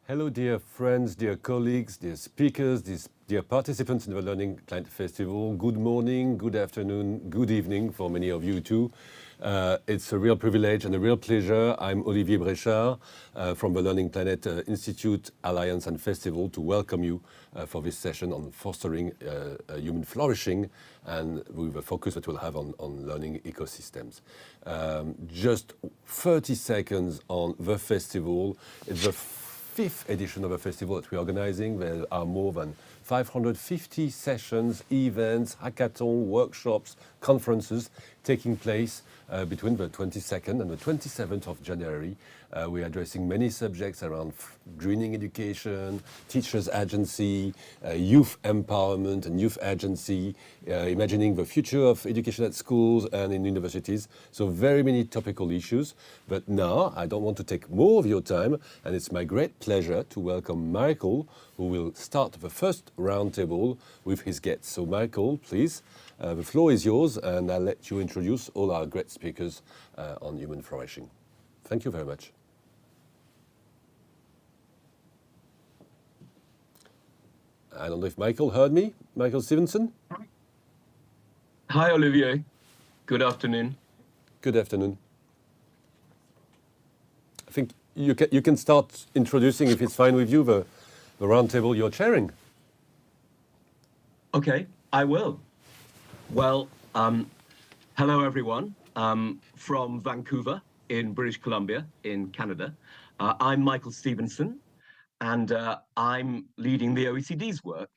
Hello, dear friends, dear colleagues, dear speakers, dear participants in the Learning Planet Festival. Good morning, good afternoon, good evening for many of you too. It's a real privilege and a real pleasure. I'm Olivier Bréchard from the Learning Planet Institute, Alliance and Festival to welcome you for this session on fostering human flourishing and with a focus that we'll have on learning ecosystems. Just 30 seconds on the festival. It's the fifth edition of a festival that we're organizing. There are more than 550 sessions, events, hackathon, workshops, conferences taking place between the 22nd and the 27th of January. We're addressing many subjects around greening education, teachers' agency, youth empowerment and youth agency, imagining the future of education at schools and in universities. So very many topical issues. But now I don't want to take more of your time, and it's my great pleasure to welcome Michael, who will start the first roundtable with his guests. So Michael, please, the floor is yours, and I'll let you introduce all our great speakers on human flourishing. Thank you very much. I don't know if Michael heard me. Michael Stevenson? Hi, Olivier. Good afternoon. Good afternoon. I think you can start introducing, if it's fine with you, the roundtable you're chairing. Okay, I will. Well, hello, everyone. From Vancouver in British Columbia in Canada. I'm Michael Stevenson, and I'm leading the OECD's work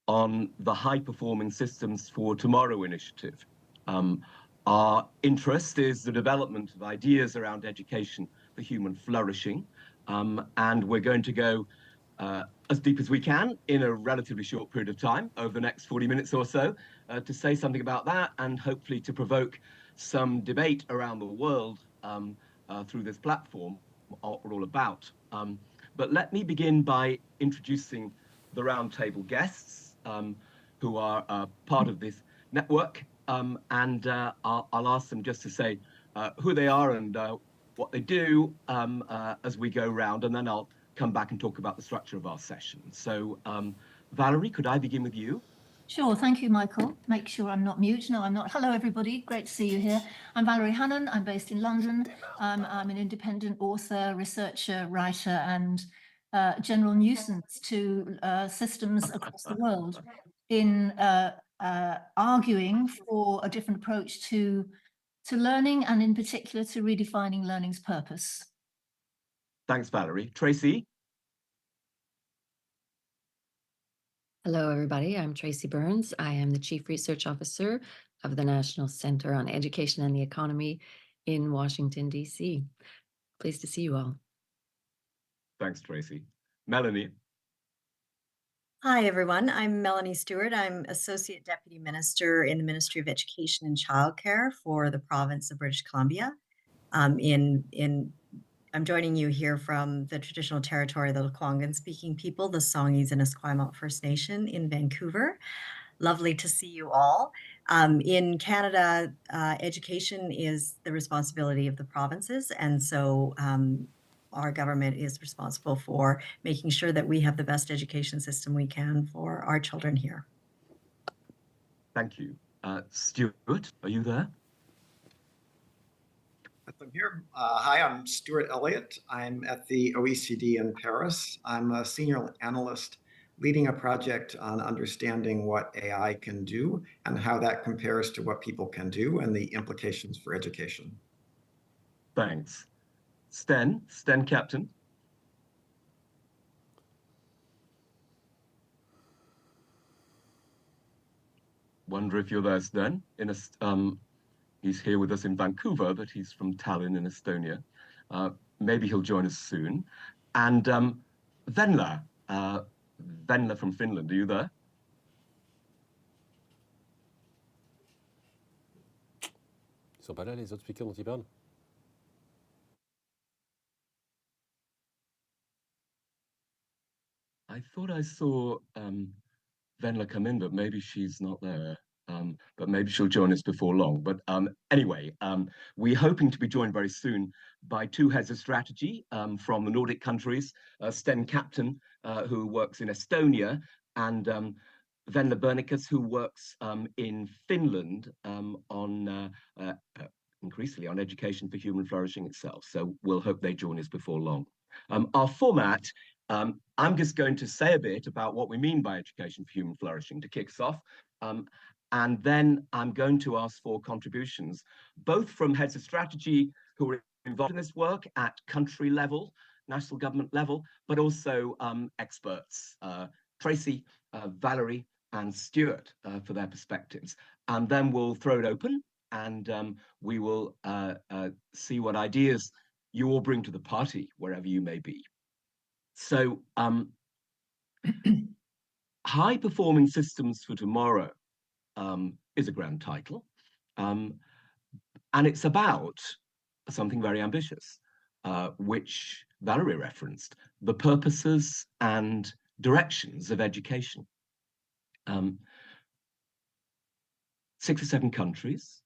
on the High Performing Systems for Tomorrow initiative. Our interest is the development of ideas around education for human flourishing, and we're going to go as deep as we can in a relatively short period of time over the next 40 minutes or so to say something about that and hopefully to provoke some debate around the world through this platform, what we're all about. But let me begin by introducing the roundtable guests who are part of this network, and I'll ask them just to say who they are and what they do as we go round, and then I'll come back and talk about the structure of our session. So Valerie, could I begin with you? Sure, thank you, Michael. Make sure I'm not mute. No, I'm not. Hello, everybody. Great to see you here. I'm Valerie Hannon. I'm based in London. I'm an independent author, researcher, writer, and general nuisance to systems across the world in arguing for a different approach to learning, and in particular to redefining learning's purpose. Thanks, Valerie. Tracy? Hello, everybody. I'm Tracy Burns. I am the Chief Research Officer of the National Center on Education and the Economy in Washington, D.C. Pleased to see you all. Thanks, Tracy. Melanie? Hi, everyone. I'm Melanie Stewart. I'm Associate Deputy Minister in the Ministry of Education and Childcare for the province of British Columbia. I'm joining you here from the traditional territory of the Lekwungen-speaking people, the Songhees and Esquimalt First Nation in Vancouver. Lovely to see you all. In Canada, education is the responsibility of the provinces, and so our government is responsible for making sure that we have the best education system we can for our children here. Thank you. Stuart, are you there? I'm here. Hi, I'm Stuart Elliott. I'm at the OECD in Paris. I'm a senior analyst leading a project on understanding what AI can do and how that compares to what people can do and the implications for education. Thanks. Sten Captain. Wonder if you're there, Sten. He's here with us in Vancouver, but he's from Tallinn in Estonia. Maybe he'll join us soon. And Venla from Finland, are you there? Ils sont pas là, les autres speakers dont ils parlent? I thought I saw Venla come in, but maybe she's not there. but maybe she'll join us before long. But anyway, we're hoping to be joined very soon by two heads of strategy from the Nordic countries, Sten Captain, who works in Estonia, and Venla Bernikas, who works in Finland increasingly on education for human flourishing itself. So we'll hope they join us before long. Our format, I'm just going to say a bit about what we mean by education for human flourishing to kick us off. And then I'm going to ask for contributions, both from heads of strategy who are involved in this work at country level, national government level, but also experts, Tracy, Valerie, and Stuart for their perspectives. And then we'll throw it open and we will see what ideas you all bring to the party, wherever you may be. So, High Performing Systems for Tomorrow is a grand title. And it's about something very ambitious, which Valerie referenced, the purposes and directions of education. 6 or 7 countries,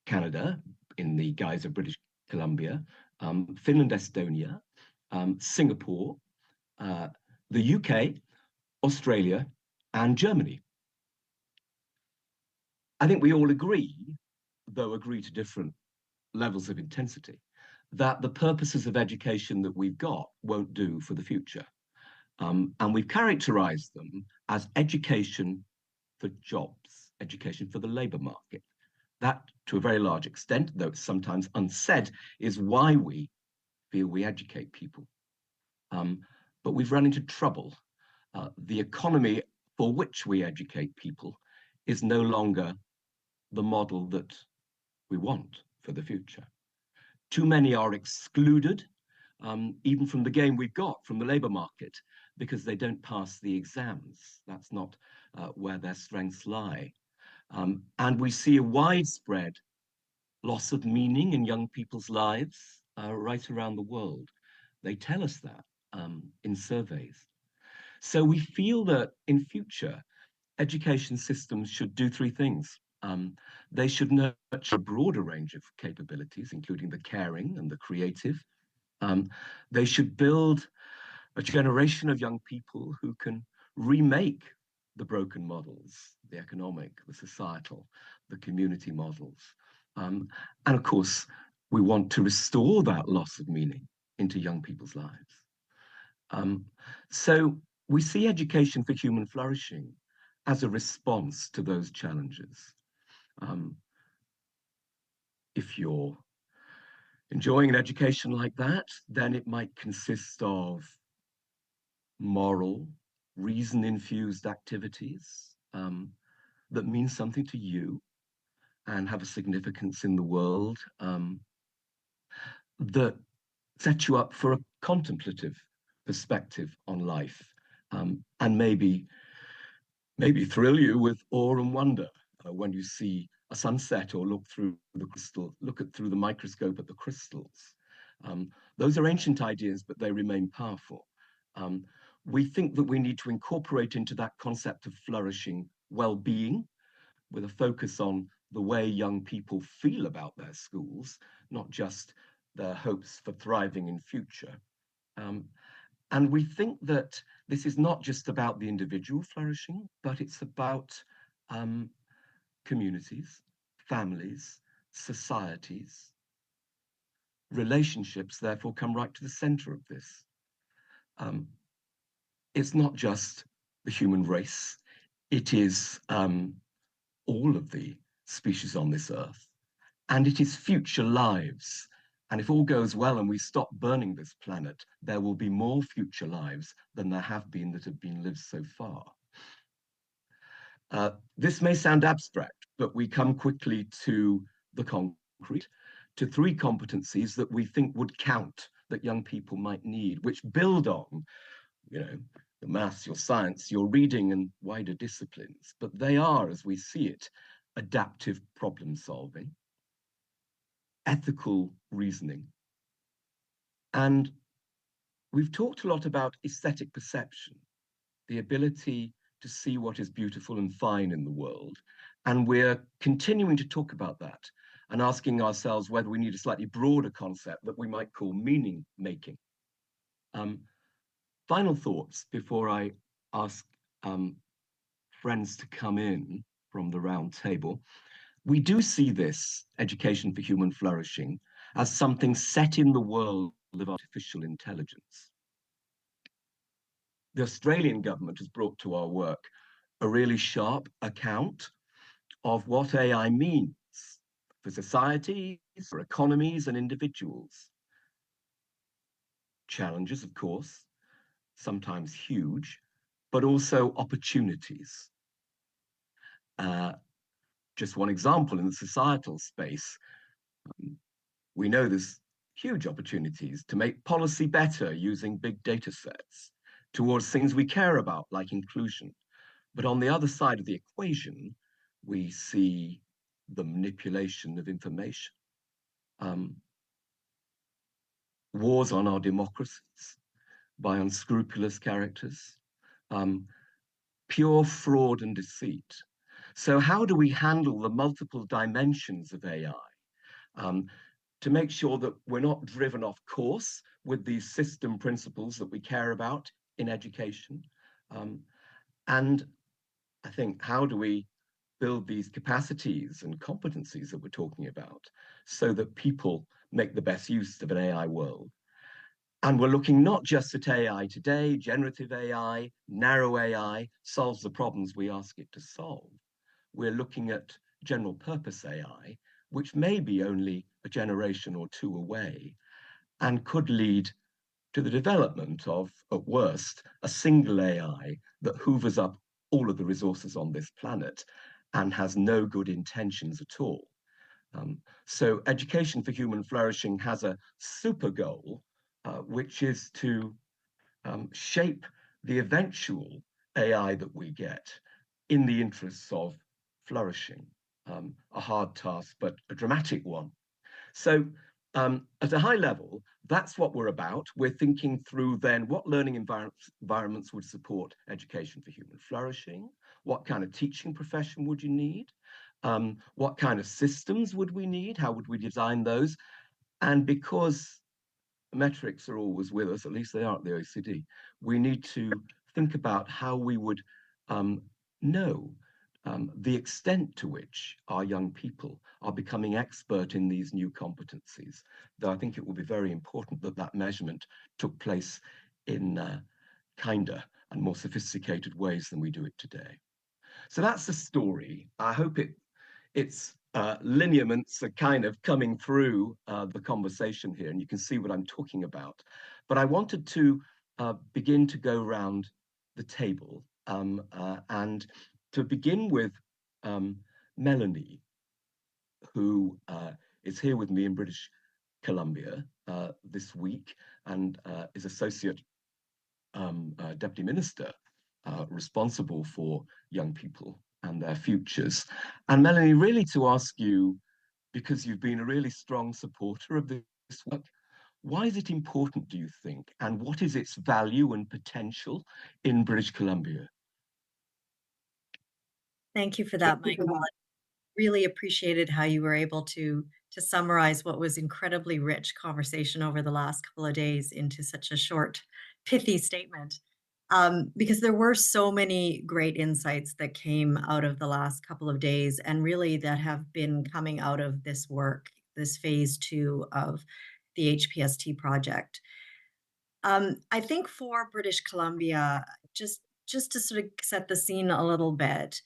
Canada in the guise of British Columbia, Finland, Estonia, Singapore, the UK, Australia, and Germany. I think we all agree, though agree to different levels of intensity, that the purposes of education that we've got won't do for the future. And we've characterized them as education for jobs, education for the labor market. That, to a very large extent, though it's sometimes unsaid, is why we feel we educate people. But we've run into trouble. The economy for which we educate people is no longer the model that we want for the future. Too many are excluded, even from the game we've got, from the labor market, because they don't pass the exams. That's not where their strengths lie. And we see a widespread loss of meaning in young people's lives right around the world. They tell us that in surveys. So we feel that in future, education systems should do 3 things. They should nurture a broader range of capabilities, including the caring and the creative. They should build a generation of young people who can remake the broken models, the economic, the societal, the community models. And of course, we want to restore that loss of meaning into young people's lives. So we see education for human flourishing as a response to those challenges. If you're enjoying an education like that, then it might consist of moral, reason-infused activities that mean something to you and have a significance in the world, that set you up for a contemplative perspective on life, and maybe thrill you with awe and wonder when you see a sunset or look through the microscope at the crystals. Those are ancient ideas, but they remain powerful. We think that we need to incorporate into that concept of flourishing well-being, with a focus on the way young people feel about their schools, not just their hopes for thriving in future. And we think that this is not just about the individual flourishing, but it's about communities, families, societies. Relationships, therefore, come right to the center of this. It's not just the human race, it is all of the species on this earth, and it is future lives. And if all goes well and we stop burning this planet, there will be more future lives than there have been that have been lived so far. This may sound abstract, but we come quickly to the concrete, to 3 competencies that we think would count, that young people might need, which build on, the maths, your science, your reading, and wider disciplines. But they are, as we see it, adaptive problem solving, ethical reasoning. And we've talked a lot about aesthetic perception, the ability to see what is beautiful and fine in the world. And we're continuing to talk about that and asking ourselves whether we need a slightly broader concept that we might call meaning making. Final thoughts before I ask friends to come in from the round table. We do see this education for human flourishing as something set in the world of artificial intelligence. The Australian government has brought to our work a really sharp account of what AI means for societies, for economies and individuals. Challenges, of course, sometimes huge, but also opportunities. Just one example in the societal space, we know there's huge opportunities to make policy better using big data sets towards things we care about, like inclusion. But on the other side of the equation, we see the manipulation of information, wars on our democracies by unscrupulous characters, pure fraud and deceit. So how do we handle the multiple dimensions of AI to make sure that we're not driven off course with these system principles that we care about in education? And I think, how do we build these capacities and competencies that we're talking about so that people make the best use of an AI world? And we're looking not just at AI today, generative AI, narrow AI solves the problems we ask it to solve. We're looking at general purpose AI, which may be only a generation or two away and could lead to the development of, at worst, a single AI that hoovers up all of the resources on this planet and has no good intentions at all. So education for human flourishing has a super goal, which is to shape the eventual AI that we get in the interests of flourishing. A hard task, but a dramatic one. So at a high level, that's what we're about. We're thinking through then what learning environments would support education for human flourishing, what kind of teaching profession would you need, what kind of systems would we need, how would we design those? And because metrics are always with us, at least they are at the OECD, we need to think about how we would know the extent to which our young people are becoming expert in these new competencies. Though I think it will be very important that that measurement took place in kinder and more sophisticated ways than we do it today. So that's the story. I hope its lineaments are kind of coming through the conversation here, and you can see what I'm talking about. But I wanted to begin to go around the table and to begin with Melanie, who is here with me in British Columbia this week and is Associate Deputy Minister responsible for young people and their futures. And Melanie, really to ask you, because you've been a really strong supporter of this work, why is it important, do you think, and what is its value and potential in British Columbia? Thank you for that, Michael. I really appreciated how you were able to summarize what was incredibly rich conversation over the last couple of days into such a short, pithy statement. Because there were so many great insights that came out of the last couple of days, and really that have been coming out of this work, this phase 2 of the HPST project. I think for British Columbia, just to sort of set the scene a little bit,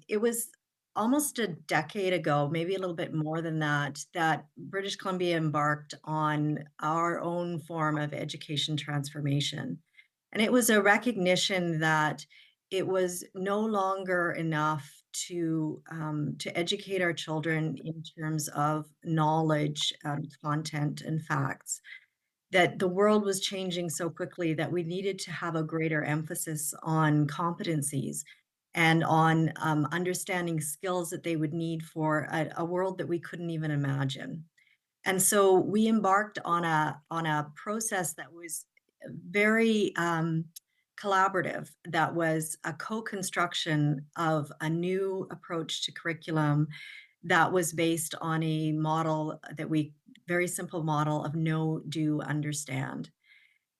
it was almost a decade ago, maybe a little bit more than that, that British Columbia embarked on our own form of education transformation. And it was a recognition that it was no longer enough to educate our children in terms of knowledge, content, and facts. That the world was changing so quickly that we needed to have a greater emphasis on competencies and on understanding skills that they would need for a world that we couldn't even imagine. And so we embarked on a process that was very collaborative, that was a co-construction of a new approach to curriculum that was based on a model that very simple model of know, do, understand.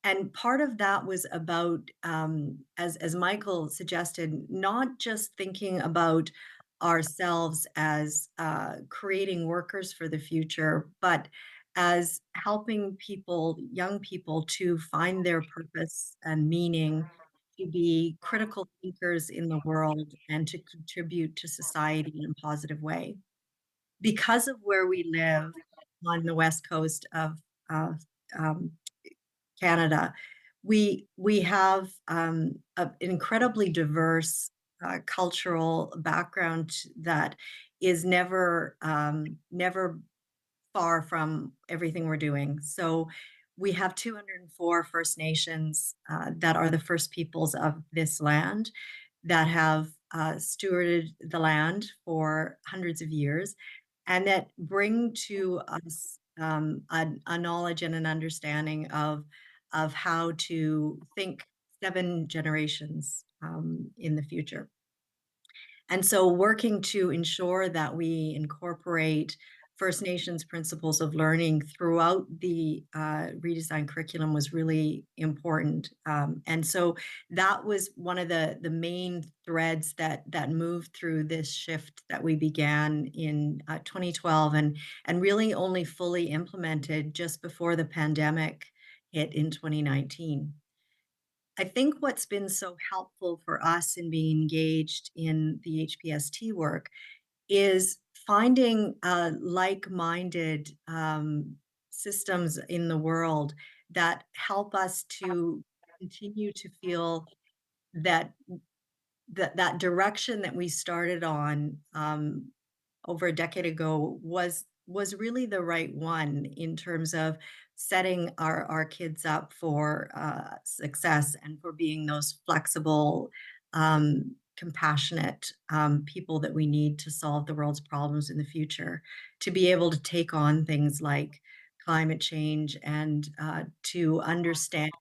And part of that was about, as Michael suggested, not just thinking about ourselves as creating workers for the future, but as helping people, young people, to find their purpose and meaning, to be critical thinkers in the world, and to contribute to society in a positive way. Because of where we live on the west coast of um, Canada, we have an incredibly diverse cultural background that is never far from everything we're doing. So we have 204 First Nations that are the first peoples of this land that have stewarded the land for hundreds of years, and that bring to us a knowledge and an understanding of how to think 7 generations in the future. And so working to ensure that we incorporate First Nations principles of learning throughout the redesigned curriculum was really important. And so that was one of the main threads that moved through this shift that we began in 2012, and really only fully implemented just before the pandemic hit in 2019. I think what's been so helpful for us in being engaged in the HPST work is finding like-minded systems in the world that help us to continue to feel that that direction that we started on over a decade ago was really the right one in terms of setting our kids up for success and for being those flexible, compassionate people that we need to solve the world's problems in the future, to be able to take on things like climate change, and to understand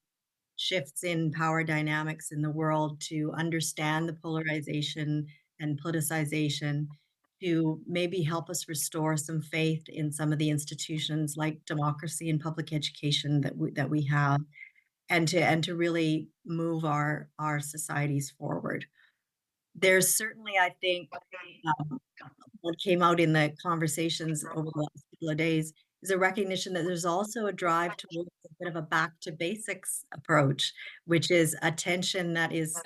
shifts in power dynamics in the world, to understand the polarization and politicization, to maybe help us restore some faith in some of the institutions like democracy and public education that we have, and to really move our societies forward. There's certainly, I think, um, what came out in the conversations over the last couple of days is a recognition that there's also a drive towards a bit of a back to basics approach, which is a tension that is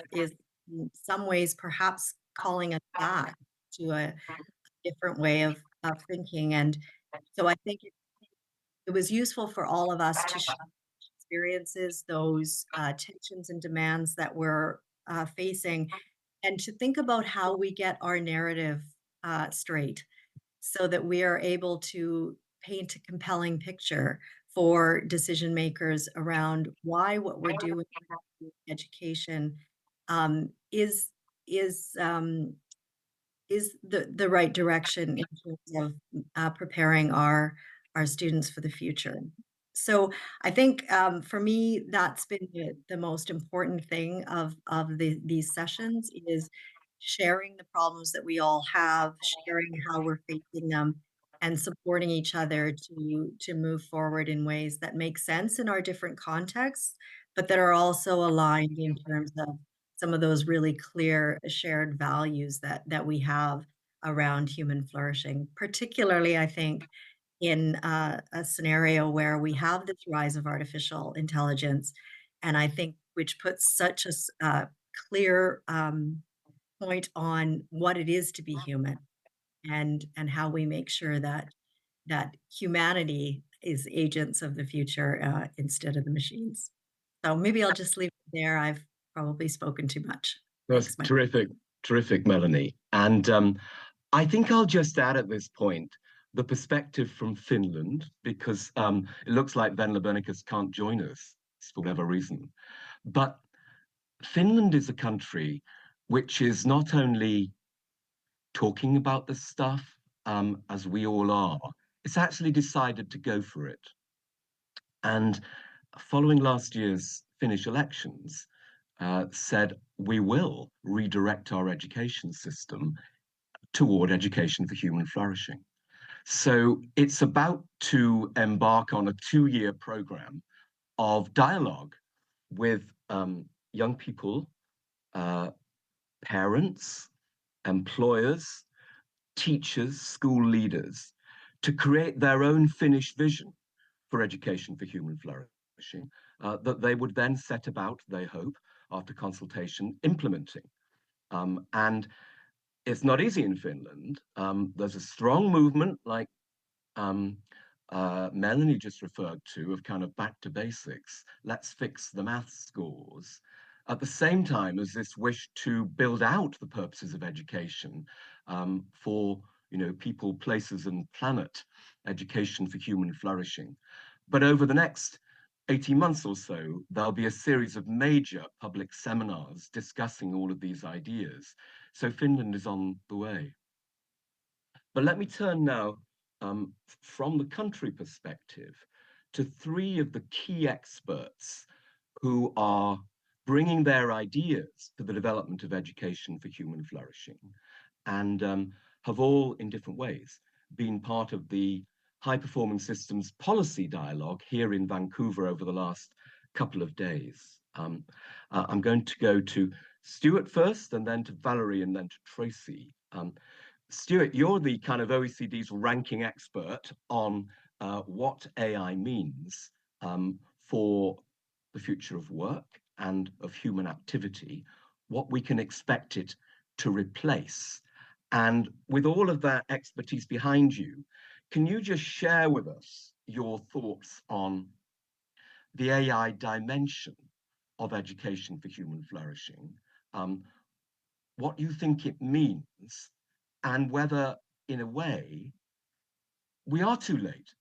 in some ways perhaps calling us back to a different way of thinking. And so I think it was useful for all of us to share experiences, those tensions and demands that we're facing, and to think about how we get our narrative straight, so that we are able to paint a compelling picture for decision makers around why what we're doing in education um, is is um, is the right direction in terms of preparing our students for the future. So I think for me, that's been the most important thing of these sessions, is sharing the problems that we all have, sharing how we're facing them, and supporting each other to move forward in ways that make sense in our different contexts, but that are also aligned in terms of some of those really clear shared values that we have around human flourishing. Particularly, I think, in a scenario where we have this rise of artificial intelligence, and I think which puts such a clear point on what it is to be human, and how we make sure that humanity is agents of the future instead of the machines. So maybe I'll just leave it there. I've probably spoken too much. That's Thanks, Mike. terrific, Melanie. And I think I'll just add at this point the perspective from Finland, because it looks like Venla Bernikus can't join us for whatever reason. But Finland is a country which is not only talking about this stuff as we all are, it's actually decided to go for it. And following last year's Finnish elections, said, we will redirect our education system toward education for human flourishing. So it's about to embark on a 2-year program of dialogue with young people, parents, employers, teachers, school leaders, to create their own finished vision for education for human flourishing that they would then set about, they hope, after consultation, implementing. And it's not easy in Finland. There's a strong movement, like Melanie just referred to, of kind of back to basics. Let's fix the math scores. At the same time as this wish to build out the purposes of education for, people, places, and planet, education for human flourishing. But over the next 18 months or so, there'll be a series of major public seminars discussing all of these ideas. So Finland is on the way. But let me turn now from the country perspective to 3 of the key experts who are bringing their ideas to the development of education for human flourishing, and have all, in different ways, been part of the high performing systems policy dialogue here in Vancouver over the last couple of days. I'm going to go to Stuart first, and then to Valerie, and then to Tracy. Stuart, you're the kind of OECD's ranking expert on what AI means for the future of work and of human activity, what we can expect it to replace. And with all of that expertise behind you, can you just share with us your thoughts on the AI dimension of education for human flourishing, what you think it means, and whether, in a way, we are too late,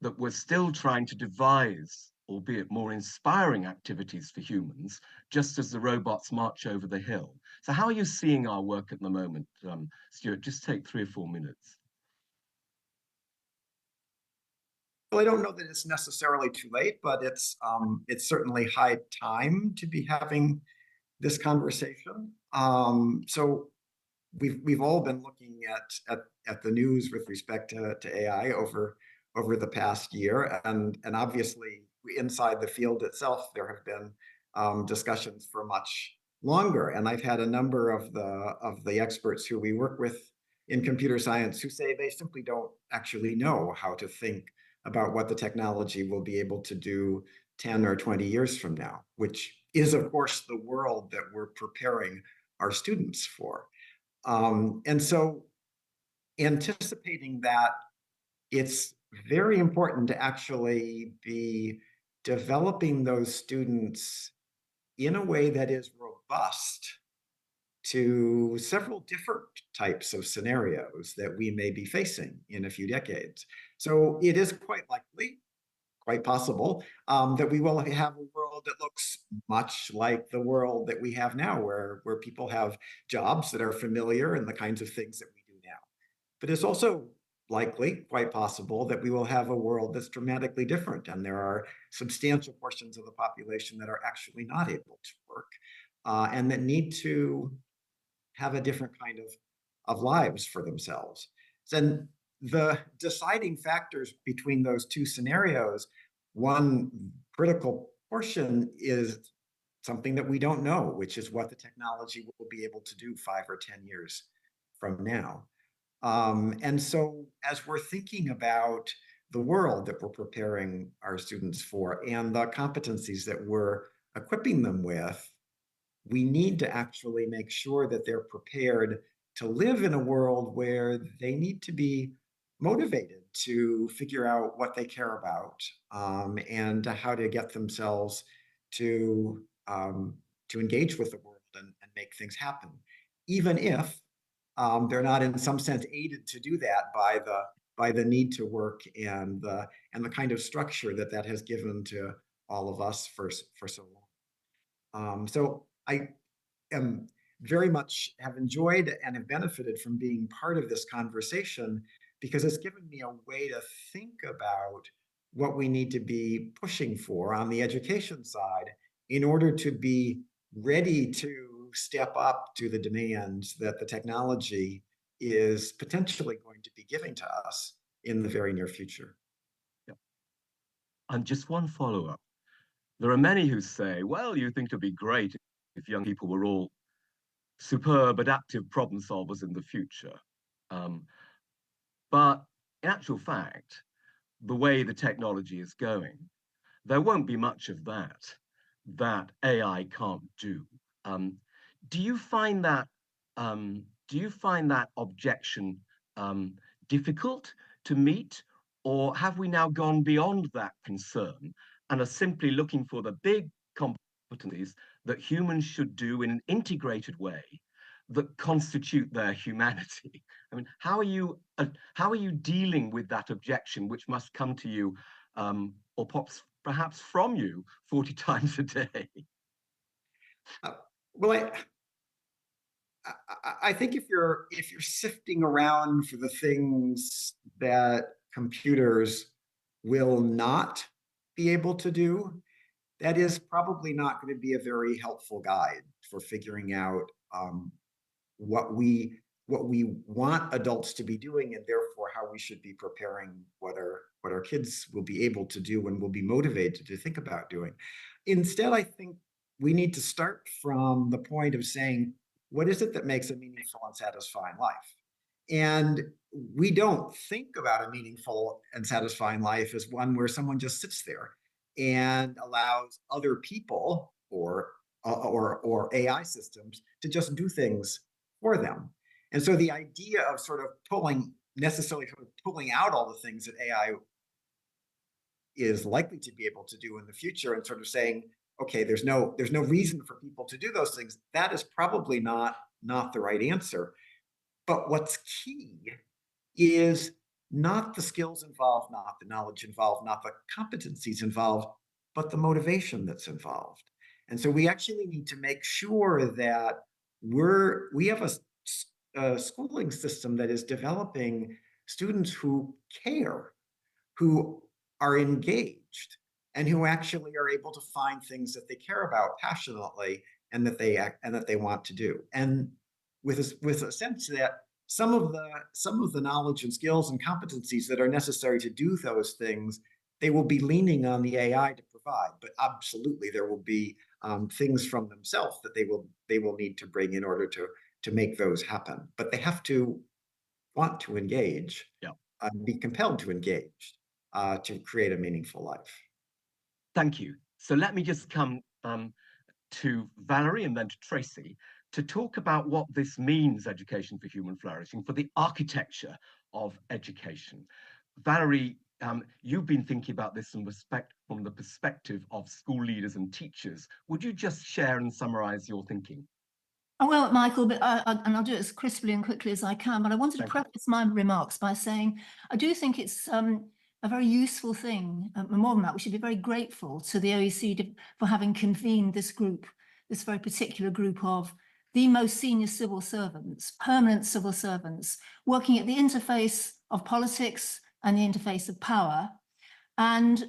that we're still trying to devise, albeit more inspiring activities for humans, just as the robots march over the hill. So how are you seeing our work at the moment, Stuart? Just take 3 or 4 minutes. Well, I don't know that it's necessarily too late, but it's certainly high time to be having this conversation. So we've all been looking at the news with respect to AI over the past year, and obviously inside the field itself there have been discussions for much longer. And I've had a number of the experts who we work with in computer science who say they simply don't actually know how to think about what the technology will be able to do 10 or 20 years from now, which is, of course, the world that we're preparing our students for. And so anticipating that, it's very important to actually be developing those students in a way that is robust to several different types of scenarios that we may be facing in a few decades. So it is quite likely, quite possible, that we will have a world that looks much like the world that we have now, where people have jobs that are familiar and the kinds of things that we do now. But it's also likely, quite possible, that we will have a world that's dramatically different, and there are substantial portions of the population that are actually not able to work and that need to have a different kind of lives for themselves. And the deciding factors between those 2 scenarios, one critical portion is something that we don't know, which is what the technology will be able to do 5 or 10 years from now. And so as we're thinking about the world that we're preparing our students for and the competencies that we're equipping them with, we need to actually make sure that they're prepared to live in a world where they need to be motivated to figure out what they care about and how to get themselves to engage with the world and make things happen, even if they're not in some sense aided to do that by the need to work and the kind of structure that has given to all of us for so long. So I am very much have enjoyed and have benefited from being part of this conversation, because it's given me a way to think about what we need to be pushing for on the education side in order to be ready to step up to the demands that the technology is potentially going to be giving to us in the very near future. Yeah. And just one follow-up. There are many who say, well, you think it'd be great if young people were all superb, adaptive problem solvers in the future. But in actual fact, the way the technology is going, there won't be much of that AI can't do. Do you find that objection difficult to meet, or have we now gone beyond that concern and are simply looking for the big competencies that humans should do in an integrated way that constitute their humanity? I mean, how are you dealing with that objection, which must come to you, or perhaps from you 40 times a day? Well, I think if you're sifting around for the things that computers will not be able to do, that is probably not going to be a very helpful guide for figuring out what we want adults to be doing, and therefore how we should be preparing what our kids will be able to do and will be motivated to think about doing. Instead, I think we need to start from the point of saying, what is it that makes a meaningful and satisfying life? And we don't think about a meaningful and satisfying life as one where someone just sits there and allows other people or AI systems to just do things for them. And so the idea of sort of pulling out all the things that AI is likely to be able to do in the future and sort of saying, okay, there's no reason for people to do those things, that is probably not the right answer. But what's key is not the skills involved, not the knowledge involved, not the competencies involved, but the motivation that's involved. And so we actually need to make sure that we have a schooling system that is developing students who care, who are engaged, and who actually are able to find things that they care about passionately and that they want to do. And with a sense that some of the knowledge and skills and competencies that are necessary to do those things, they will be leaning on the AI to provide. But absolutely, there will be things from themselves that they will need to bring in order to make those happen. But they have to want to engage, be compelled to engage to create a meaningful life. Thank you. So let me just come to Valerie and then to Tracy to talk about what this means, education for human flourishing, for the architecture of education. Valerie, you've been thinking about this from the perspective of school leaders and teachers. Would you just share and summarize your thinking? Oh, well, Michael, but and I'll do it as crisply and quickly as I can, but I wanted to preface my remarks by saying I do think it's a very useful thing. More than that, we should be very grateful to the OECD for having convened this group, this very particular group of the most senior civil servants, permanent civil servants, working at the interface of politics and the interface of power. And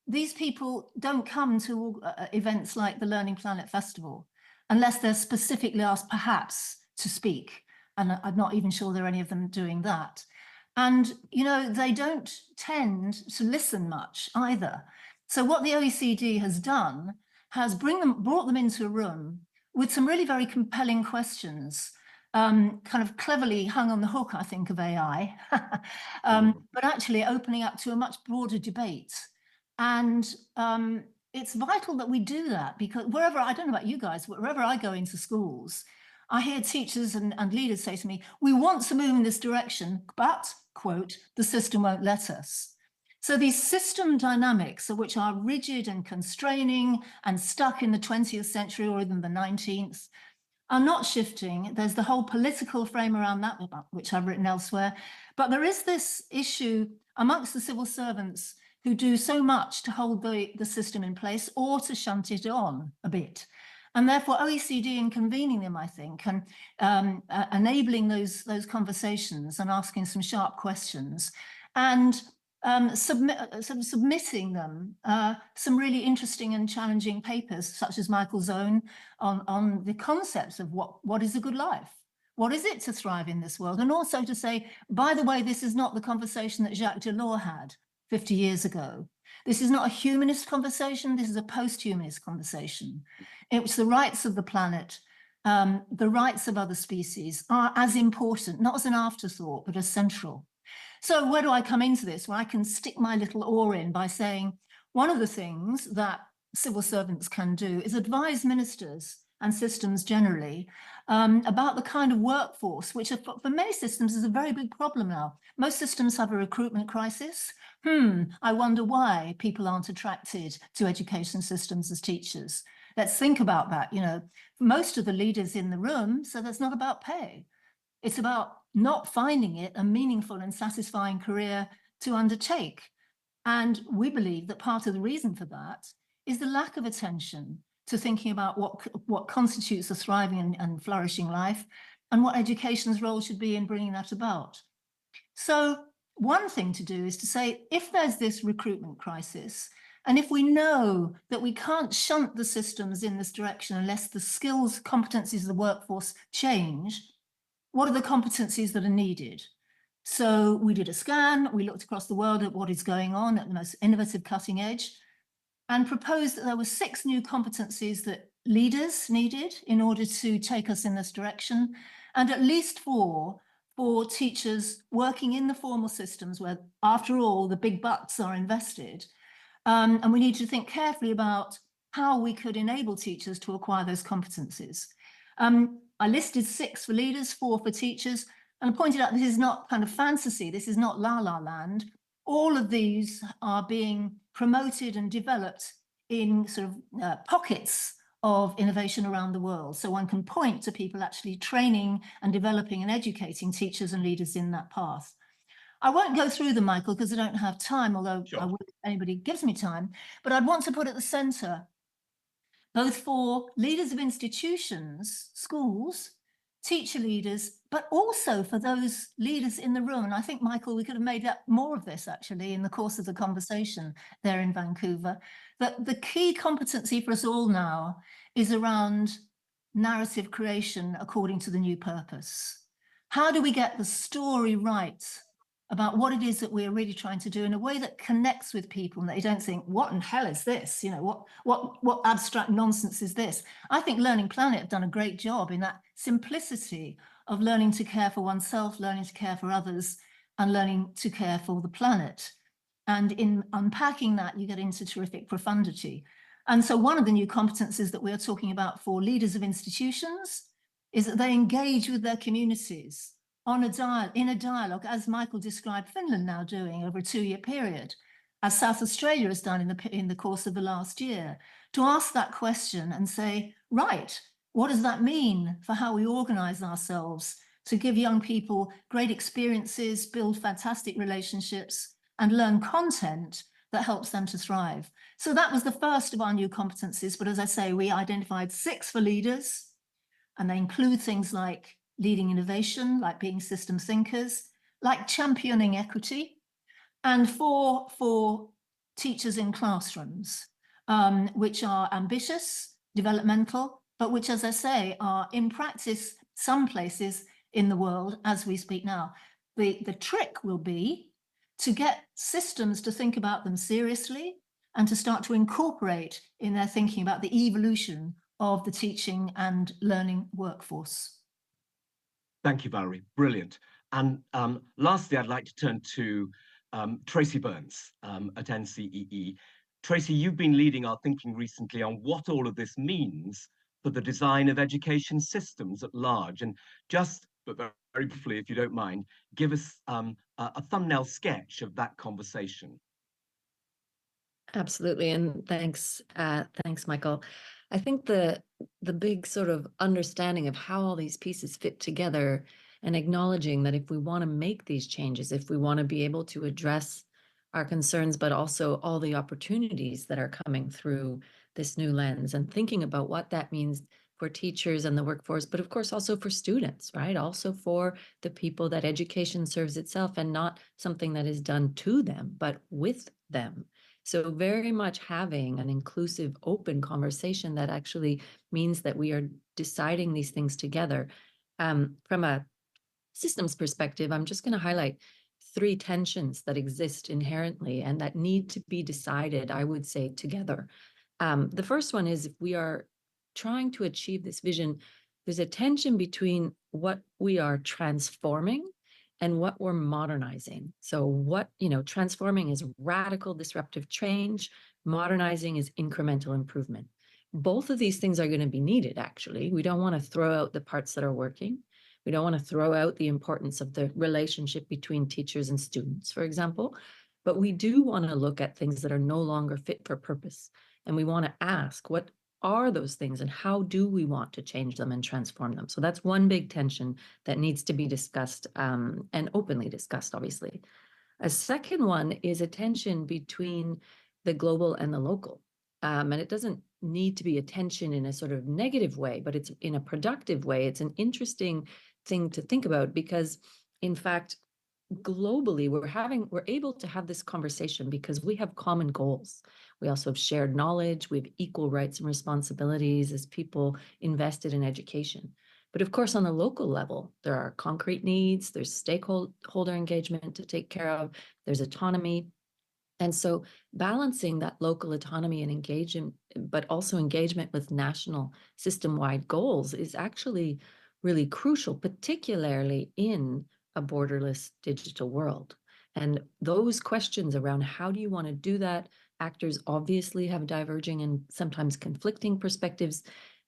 these people don't come to events like the Learning Planet Festival unless they're specifically asked perhaps to speak. And I'm not even sure there are any of them doing that. And, you know, they don't tend to listen much either. So what the OECD has done has brought them into a room with some really very compelling questions, kind of cleverly hung on the hook, I think, of AI, but actually opening up to a much broader debate. And it's vital that we do that, because wherever, I don't know about you guys, wherever I go into schools, I hear teachers and leaders say to me, we want to move in this direction, but, quote, the system won't let us. So these system dynamics, which are rigid and constraining and stuck in the 20th century or even the 19th, are not shifting. There's the whole political frame around that, which I've written elsewhere. But there is this issue amongst the civil servants who do so much to hold the system in place or to shunt it on a bit. And therefore, OECD in convening them, I think, and enabling those conversations and asking some sharp questions, and submitting them some really interesting and challenging papers, such as Michael's own, on the concepts of what is a good life. What is it to thrive in this world? And also to say, by the way, this is not the conversation that Jacques Delors had 50 years ago. This is not a humanist conversation. This is a post-humanist conversation. It's the rights of the planet, the rights of other species are as important, not as an afterthought, but as central. So where do I come into this? Well, I can stick my little oar in by saying one of the things that civil servants can do is advise ministers and systems generally about the kind of workforce, which for many systems is a very big problem now. Most systems have a recruitment crisis. I wonder why people aren't attracted to education systems as teachers. Let's think about that. You know, most of the leaders in the room, so that's not about pay. It's about not finding it a meaningful and satisfying career to undertake. And we believe that part of the reason for that is the lack of attention to thinking about what constitutes a thriving and flourishing life and what education's role should be in bringing that about. So one thing to do is to say, if there's this recruitment crisis, and if we know that we can't shunt the systems in this direction unless the skills, competencies of the workforce change, what are the competencies that are needed? So we did a scan, we looked across the world at what is going on at the most innovative cutting edge, and proposed that there were 6 new competencies that leaders needed in order to take us in this direction, and at least 4 for teachers working in the formal systems where, after all, the big bucks are invested. And we need to think carefully about how we could enable teachers to acquire those competencies. I listed 6 for leaders, 4 for teachers, and I pointed out this is not kind of fantasy, this is not la la land. All of these are being promoted and developed in sort of pockets of innovation around the world. So one can point to people actually training and developing and educating teachers and leaders in that path. I won't go through them, Michael, because I don't have time, although Sure. I will if anybody gives me time. But I'd want to put at the centre, both for leaders of institutions, schools, teacher leaders, but also for those leaders in the room. And I think, Michael, we could have made up more of this actually in the course of the conversation there in Vancouver. But the key competency for us all now is around narrative creation according to the new purpose. How do we get the story right about what it is that we're really trying to do in a way that connects with people and they don't think, what in hell is this? You know, what abstract nonsense is this? I think Learning Planet have done a great job in that simplicity of learning to care for oneself, learning to care for others, and learning to care for the planet. And in unpacking that, you get into terrific profundity. And so one of the new competencies that we're talking about for leaders of institutions is that they engage with their communities in a dialogue, as Michael described Finland now doing over a 2-year period, as South Australia has done in the course of the last year, to ask that question and say, right, what does that mean for how we organize ourselves to give young people great experiences, build fantastic relationships, and learn content that helps them to thrive? So that was the first of our new competencies. But as I say, we identified 6 for leaders, and they include things like leading innovation, like being system thinkers, like championing equity, and 4 for teachers in classrooms, which are ambitious, developmental, but which, as I say, are in practice some places in the world as we speak now. The trick will be to get systems to think about them seriously and to start to incorporate in their thinking about the evolution of the teaching and learning workforce. Thank you, Valerie. Brilliant. And lastly, I'd like to turn to Tracy Burns at NCEE. Tracy, you've been leading our thinking recently on what all of this means for the design of education systems at large. And just, but very briefly, if you don't mind, give us a thumbnail sketch of that conversation. Absolutely, and thanks, Michael. I think the big sort of understanding of how all these pieces fit together and acknowledging that if we want to make these changes, if we want to be able to address our concerns, but also all the opportunities that are coming through this new lens, and thinking about what that means for teachers and the workforce, but of course also for students, right? Also for the people that education serves itself, and not something that is done to them, but with them. So very much having an inclusive, open conversation that actually means that we are deciding these things together. From a systems perspective, I'm just going to highlight 3 tensions that exist inherently and that need to be decided, I would say, together. The first one is, if we are trying to achieve this vision, there's a tension between what we are transforming and what we're modernizing. So what, transforming is radical disruptive change, modernizing is incremental improvement. Both of these things are going to be needed, actually. We don't want to throw out the parts that are working. We don't want to throw out the importance of the relationship between teachers and students, for example, but we do want to look at things that are no longer fit for purpose. And we want to ask, what are those things and how do we want to change them and transform them? So that's one big tension that needs to be discussed, and openly discussed, obviously. A second one is a tension between the global and the local. And it doesn't need to be a tension in a sort of negative way, but it's in a productive way. It's an interesting thing to think about, because in fact, globally, we're able to have this conversation because we have common goals. We also have shared knowledge. We have equal rights and responsibilities as people invested in education. But of course, on the local level, there are concrete needs, there's stakeholder engagement to take care of, there's autonomy. And so balancing that local autonomy and engagement, but also engagement with national system-wide goals, is actually really crucial, particularly in a borderless digital world. And those questions around how do you want to do that, actors obviously have diverging and sometimes conflicting perspectives.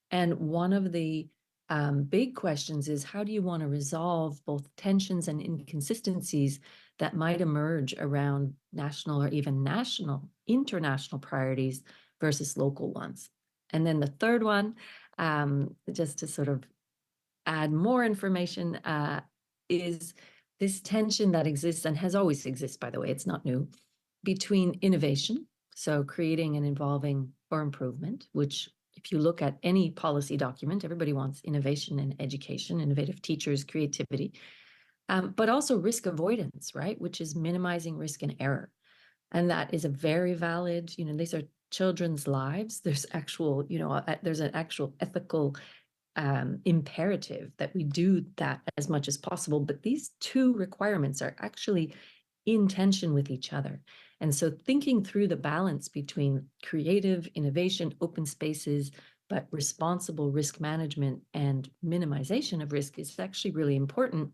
And one of the big questions is, how do you want to resolve both tensions and inconsistencies that might emerge around national or even international priorities versus local ones? And then the third one, just to sort of add more information, is this tension that exists and has always existed, by the way, it's not new, between innovation, so creating and involving for improvement, which if you look at any policy document, everybody wants innovation in education, innovative teachers, creativity, but also risk avoidance, right? Which is minimizing risk and error. And that is a very valid, these are children's lives. There's actual, there's an actual ethical imperative that we do that as much as possible. But these two requirements are actually in tension with each other. And so thinking through the balance between creative innovation, open spaces, but responsible risk management and minimization of risk is actually really important.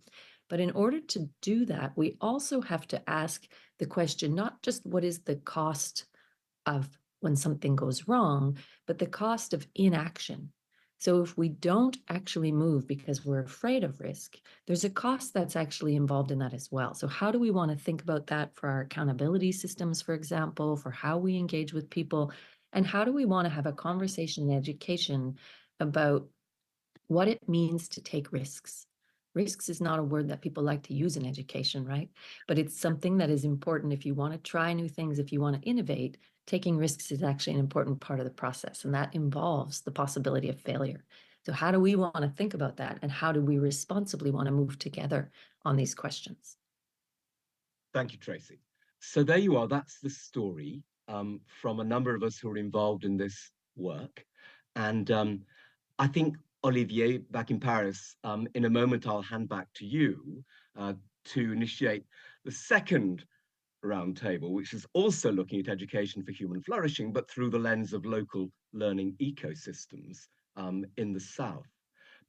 But in order to do that, we also have to ask the question, not just what is the cost of when something goes wrong, but the cost of inaction. So if we don't actually move because we're afraid of risk, there's a cost that's actually involved in that as well. So how do we want to think about that for our accountability systems, for example, for how we engage with people? And how do we want to have a conversation in education about what it means to take risks? Risks is not a word that people like to use in education, right? But it's something that is important if you want to try new things, if you want to innovate. Taking risks is actually an important part of the process, and that involves the possibility of failure. So how do we want to think about that, and how do we responsibly want to move together on these questions? Thank you, Tracy. So there you are. That's the story from a number of us who are involved in this work. And I think, Olivier, back in Paris, in a moment, I'll hand back to you to initiate the second roundtable, which is also looking at education for human flourishing, but through the lens of local learning ecosystems in the South.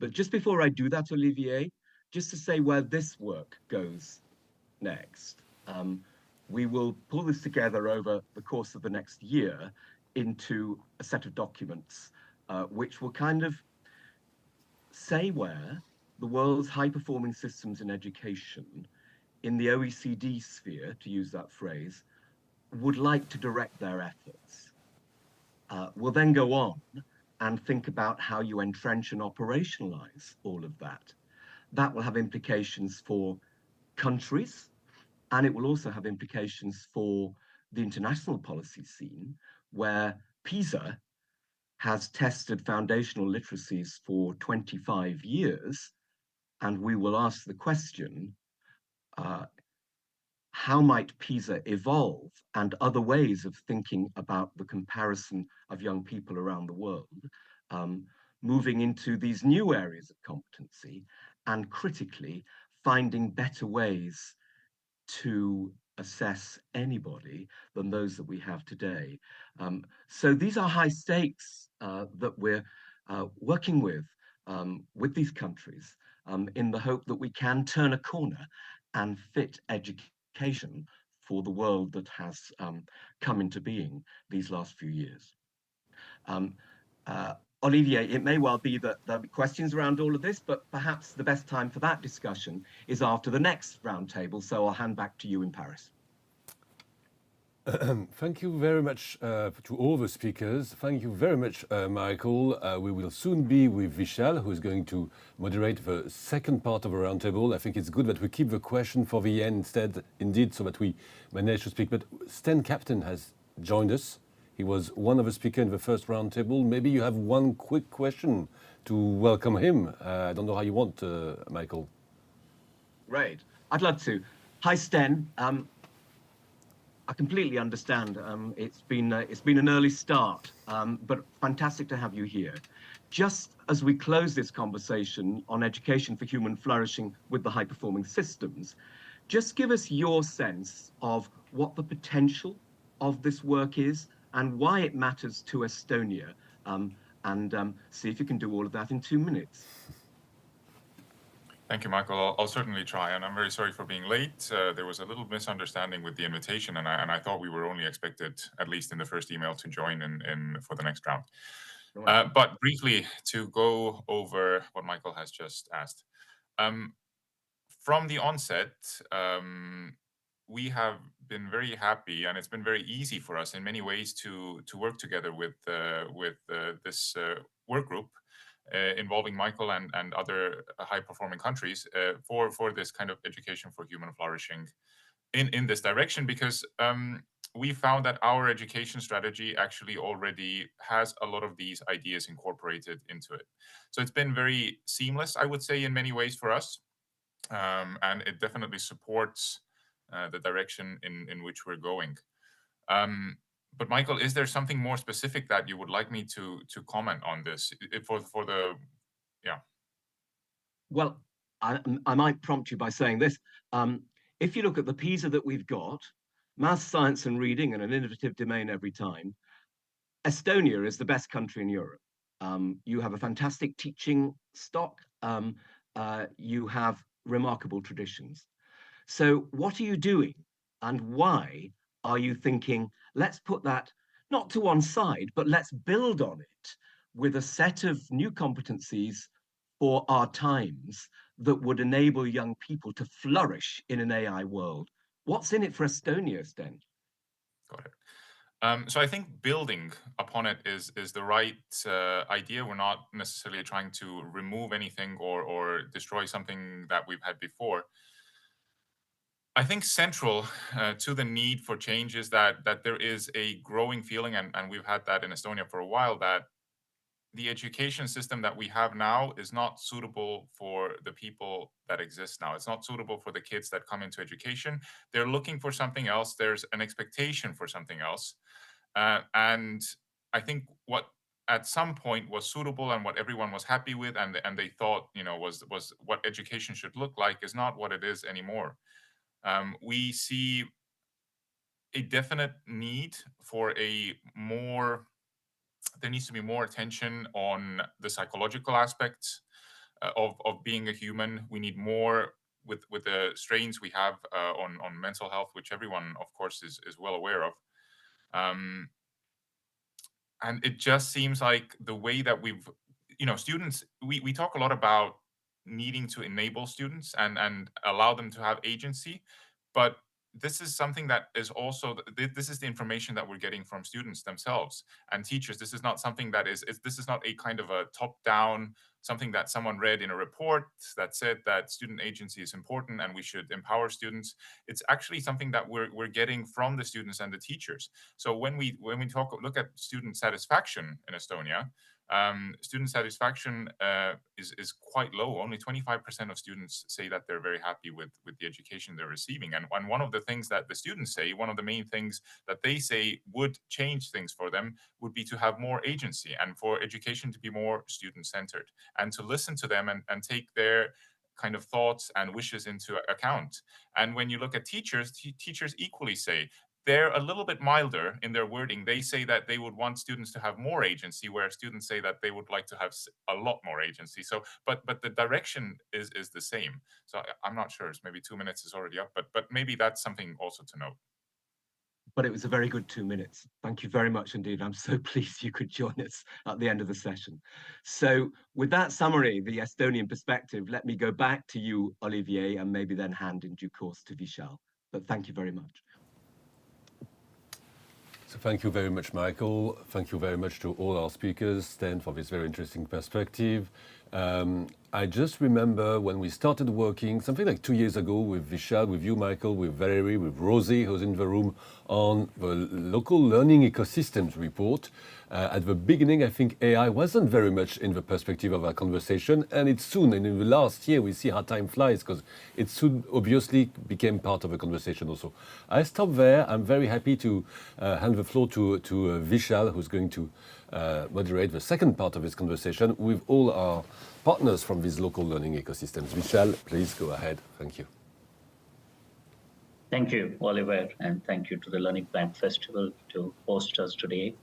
But just before I do that, Olivier, just to say where this work goes next. We will pull this together over the course of the next year into a set of documents, which will kind of say where the world's high-performing systems in education in the OECD sphere, to use that phrase, would like to direct their efforts. We'll then go on and think about how you entrench and operationalize all of that. That will have implications for countries, and it will also have implications for the international policy scene, where PISA has tested foundational literacies for 25 years, and we will ask the question, how might PISA evolve and other ways of thinking about the comparison of young people around the world, moving into these new areas of competency and critically finding better ways to assess anybody than those that we have today. So these are high stakes that we're working with these countries in the hope that we can turn a corner and fit education for the world that has come into being these last few years. Olivier, it may well be that there'll be questions around all of this, but perhaps the best time for that discussion is after the next roundtable. So I'll hand back to you in Paris. Thank you very much to all the speakers. Thank you very much, Michael. We will soon be with Vishal, who is going to moderate the second part of our roundtable. I think it's good that we keep the question for the end instead, so that we manage to speak. But Stan Captain has joined us. He was one of the speakers in the first roundtable. Maybe you have one quick question to welcome him. I don't know how you want, Michael. Right. I'd love to. Hi, Sten. I completely understand. It's been an early start, but fantastic to have you here. Just as we close this conversation on education for human flourishing with the high-performing systems, just give us your sense of what the potential of this work is and why it matters to Estonia, and see if you can do all of that in 2 minutes. Thank you, Michael. I'll certainly try, and I'm very sorry for being late. There was a little misunderstanding with the invitation, and I thought we were only expected, at least in the first email, to join in for the next round. But briefly, to go over what Michael has just asked. From the onset, we have been very happy, and it's been very easy for us in many ways to work together with this work group involving Michael and other high-performing countries for this kind of education for human flourishing in this direction, because we found that our education strategy actually already has a lot of these ideas incorporated into it. So it's been very seamless, I would say, in many ways for us, and it definitely supports the direction in which we're going. But Michael, is there something more specific that you would like me to comment on this for the, yeah? Well, I might prompt you by saying this. If you look at the PISA that we've got, math, science, and reading, and an innovative domain every time, Estonia is the best country in Europe. You have a fantastic teaching stock. You have remarkable traditions. So what are you doing, and why are you thinking, let's put that not to one side, but let's build on it with a set of new competencies for our times that would enable young people to flourish in an AI world? What's in it for Estonia, Sten? Got it. So I think building upon it is the right idea. We're not necessarily trying to remove anything or destroy something that we've had before. I think central to the need for change is that there is a growing feeling, and we've had that in Estonia for a while, that the education system that we have now is not suitable for the people that exist now. It's not suitable for the kids that come into education. They're looking for something else. There's an expectation for something else. And I think what at some point was suitable and what everyone was happy with and they thought, was what education should look like is not what it is anymore. We see a definite need for there needs to be more attention on the psychological aspects of being a human. We need more with the strains we have on mental health, which everyone, of course, is well aware of. And it just seems like the way that students, we talk a lot about needing to enable students and allow them to have agency, but this is something that is also, this is the information that we're getting from students themselves and teachers. This is not something that this is not a kind of a top-down, something that someone read in a report that said that student agency is important and we should empower students. It's actually something that we're getting from the students and the teachers. So when we look at student satisfaction in Estonia, student satisfaction is quite low. Only 25% of students say that they're very happy with the education they're receiving. And one of the things that the students say, one of the main things that they say would change things for them would be to have more agency and for education to be more student-centered and to listen to them and take their kind of thoughts and wishes into account. And when you look at teachers, teachers equally say, they're a little bit milder in their wording. They say that they would want students to have more agency, where students say that they would like to have a lot more agency. So, but the direction is the same. So I'm not sure. It's maybe 2 minutes is already up, but maybe that's something also to note. But it was a very good 2 minutes. Thank you very much indeed. I'm so pleased you could join us at the end of the session. So with that summary, the Estonian perspective, let me go back to you, Olivier, and maybe then hand in due course to Vishal. But thank you very much. So thank you very much, Michael. Thank you very much to all our speakers, Stan, for this very interesting perspective. I just remember when we started working, something like 2 years ago, with Vishal, with you, Michael, with Valerie, with Rosie, who's in the room, on the local learning ecosystems report. At the beginning, I think AI wasn't very much in the perspective of our conversation, and it's soon, and in the last year, we see how time flies, because it soon obviously became part of the conversation also. I stop there. I'm very happy to hand the floor to Vishal, who's going to moderate the second part of this conversation with all our partners from these local learning ecosystems. Vishal, please go ahead. Thank you. Thank you, Oliver, and thank you to the Learning Plant Festival to host us today.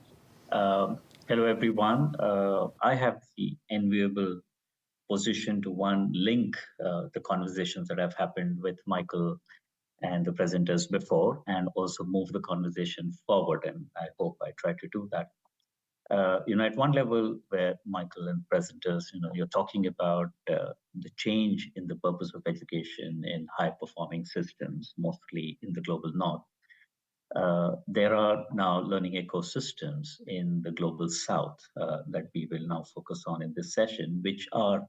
Hello, everyone. I have the enviable position to link the conversations that have happened with Michael and the presenters before, and also move the conversation forward. And I hope I try to do that. At one level where Michael and presenters, you're talking about the change in the purpose of education in high-performing systems, mostly in the global north. There are now learning ecosystems in the global south that we will now focus on in this session, which are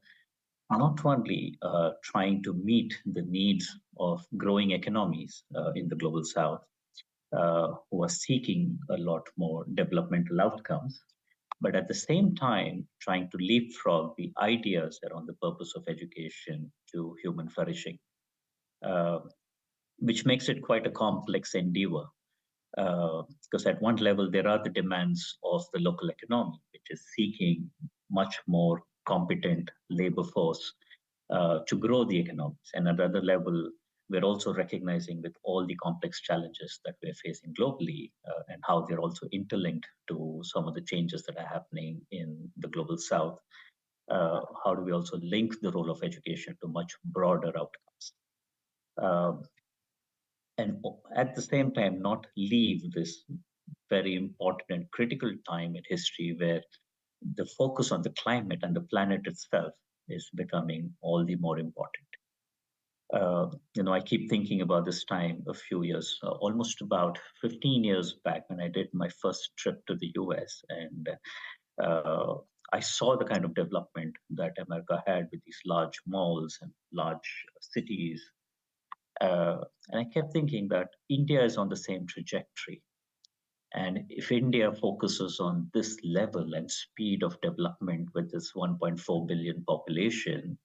not only trying to meet the needs of growing economies in the global south, who are seeking a lot more developmental outcomes, but at the same time trying to leapfrog the ideas around the purpose of education to human flourishing, which makes it quite a complex endeavor. Because at one level, there are the demands of the local economy, which is seeking much more competent labor force to grow the economies. And at another level, we're also recognizing with all the complex challenges that we're facing globally and how they're also interlinked to some of the changes that are happening in the global south. How do we also link the role of education to much broader outcomes? And at the same time, not leave this very important and critical time in history where the focus on the climate and the planet itself is becoming all the more important. I keep thinking about this time a few years, almost about 15 years back when I did my first trip to the US. And I saw the kind of development that America had with these large malls and large cities. And I kept thinking that India is on the same trajectory. And if India focuses on this level and speed of development with this 1.4 billion population,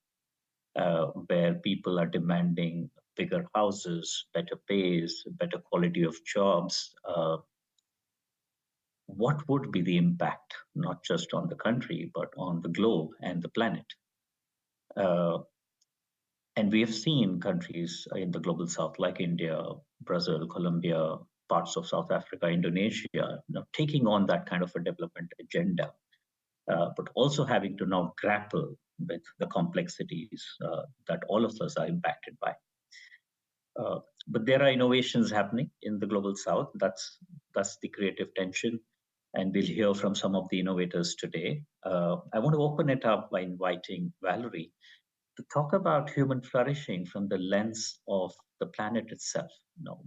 where people are demanding bigger houses, better pays, better quality of jobs, what would be the impact, not just on the country, but on the globe and the planet? And we have seen countries in the global south, like India, Brazil, Colombia, parts of South Africa, Indonesia, taking on that kind of a development agenda, but also having to now grapple with the complexities that all of us are impacted by. But there are innovations happening in the global south. That's the creative tension. And we'll hear from some of the innovators today. I want to open it up by inviting Valerie to talk about human flourishing from the lens of the planet itself.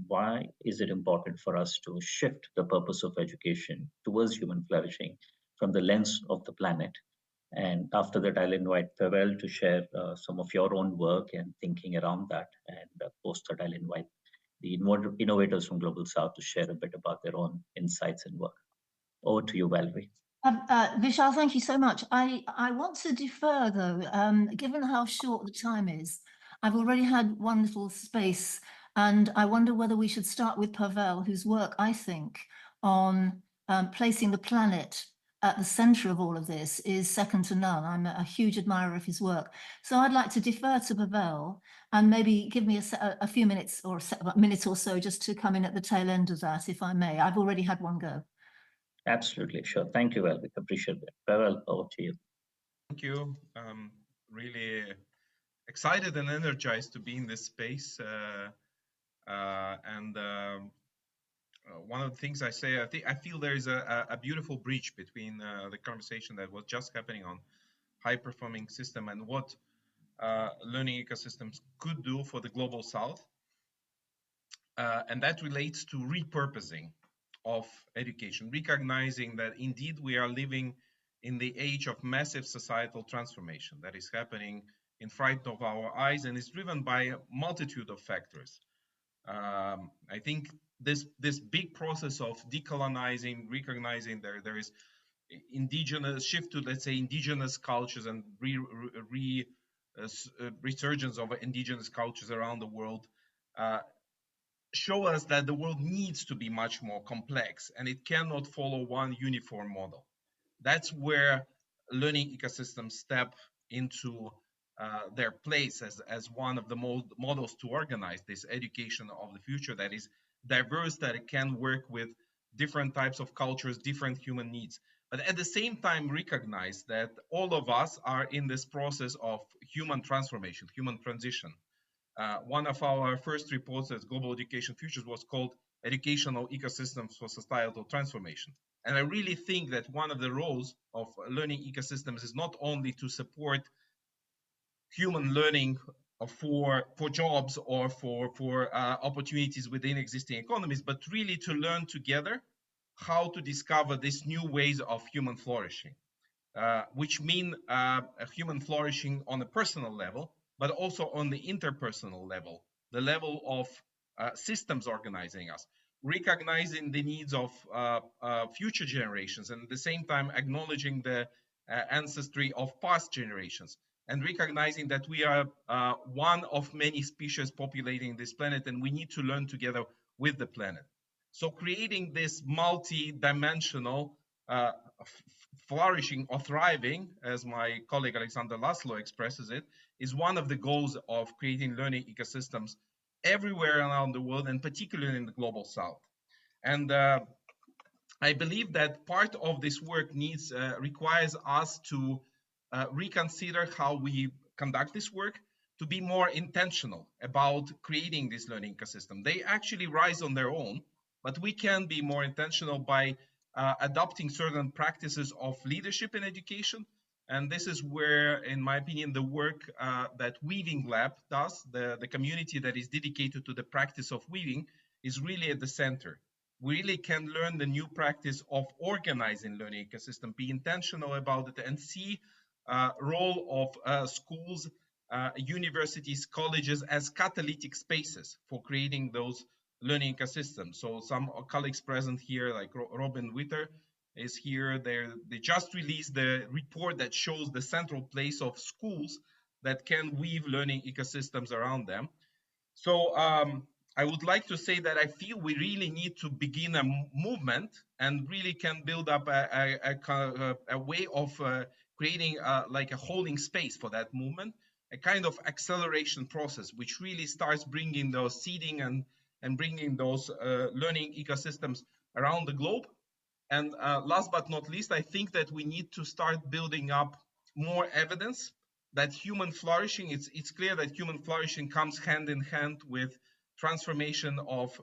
Why is it important for us to shift the purpose of education towards human flourishing from the lens of the planet? And after that, I'll invite Pavel to share some of your own work and thinking around that. And post that, I'll invite the innovators from Global South to share a bit about their own insights and work. Over to you, Valerie. Vishal, thank you so much. I want to defer, though, given how short the time is. I've already had one little space, and I wonder whether we should start with Pavel, whose work, I think, on placing the planet at the center of all of this is second to none. I'm a huge admirer of his work. So I'd like to defer to Pavel and maybe give me a few minutes or a minute or so just to come in at the tail end of that, if I may. I've already had one go. Absolutely, sure. Thank you, Valerie. Appreciate that. Pavel, over to you. Thank you. Really excited and energized to be in this space. One of the things I say, I feel there is a beautiful bridge between the conversation that was just happening on high-performing system and what learning ecosystems could do for the global South. And that relates to repurposing of education, recognizing that indeed we are living in the age of massive societal transformation that is happening in front of our eyes and is driven by a multitude of factors. I think this big process of decolonizing, recognizing there is indigenous shift to, let's say, indigenous cultures and resurgence of indigenous cultures around the world show us that the world needs to be much more complex and it cannot follow one uniform model. That's where learning ecosystems step into their place as one of the models to organize this education of the future that is diverse, that it can work with different types of cultures, different human needs. But at the same time, recognize that all of us are in this process of human transformation, human transition. One of our first reports as Global Education Futures was called Educational Ecosystems for Societal Transformation. And I really think that one of the roles of learning ecosystems is not only to support human learning for jobs or for opportunities within existing economies, but really to learn together how to discover these new ways of human flourishing, which mean human flourishing on a personal level, but also on the interpersonal level, the level of systems organizing us, recognizing the needs of future generations, and at the same time acknowledging the ancestry of past generations, and recognizing that we are one of many species populating this planet, and we need to learn together with the planet. So creating this multi-dimensional flourishing or thriving, as my colleague Alexander Laszlo expresses it, is one of the goals of creating learning ecosystems everywhere around the world, and particularly in the global South. And I believe that part of this work requires us to reconsider how we conduct this work, to be more intentional about creating this learning ecosystem. They actually rise on their own, but we can be more intentional by adopting certain practices of leadership in education. And this is where, in my opinion, the work that Weaving Lab does, the community that is dedicated to the practice of weaving, is really at the center. We really can learn the new practice of organizing learning ecosystem, be intentional about it, and see role of schools, universities, colleges as catalytic spaces for creating those learning ecosystems. So some colleagues present here, like Robin Witter, is here. They just released the report that shows the central place of schools that can weave learning ecosystems around them. So I would like to say that I feel we really need to begin a movement and really can build up a way of creating like a holding space for that movement, a kind of acceleration process, which really starts bringing those seeding and bringing those learning ecosystems around the globe. And last but not least, I think that we need to start building up more evidence that human flourishing, it's clear that human flourishing comes hand in hand with transformation of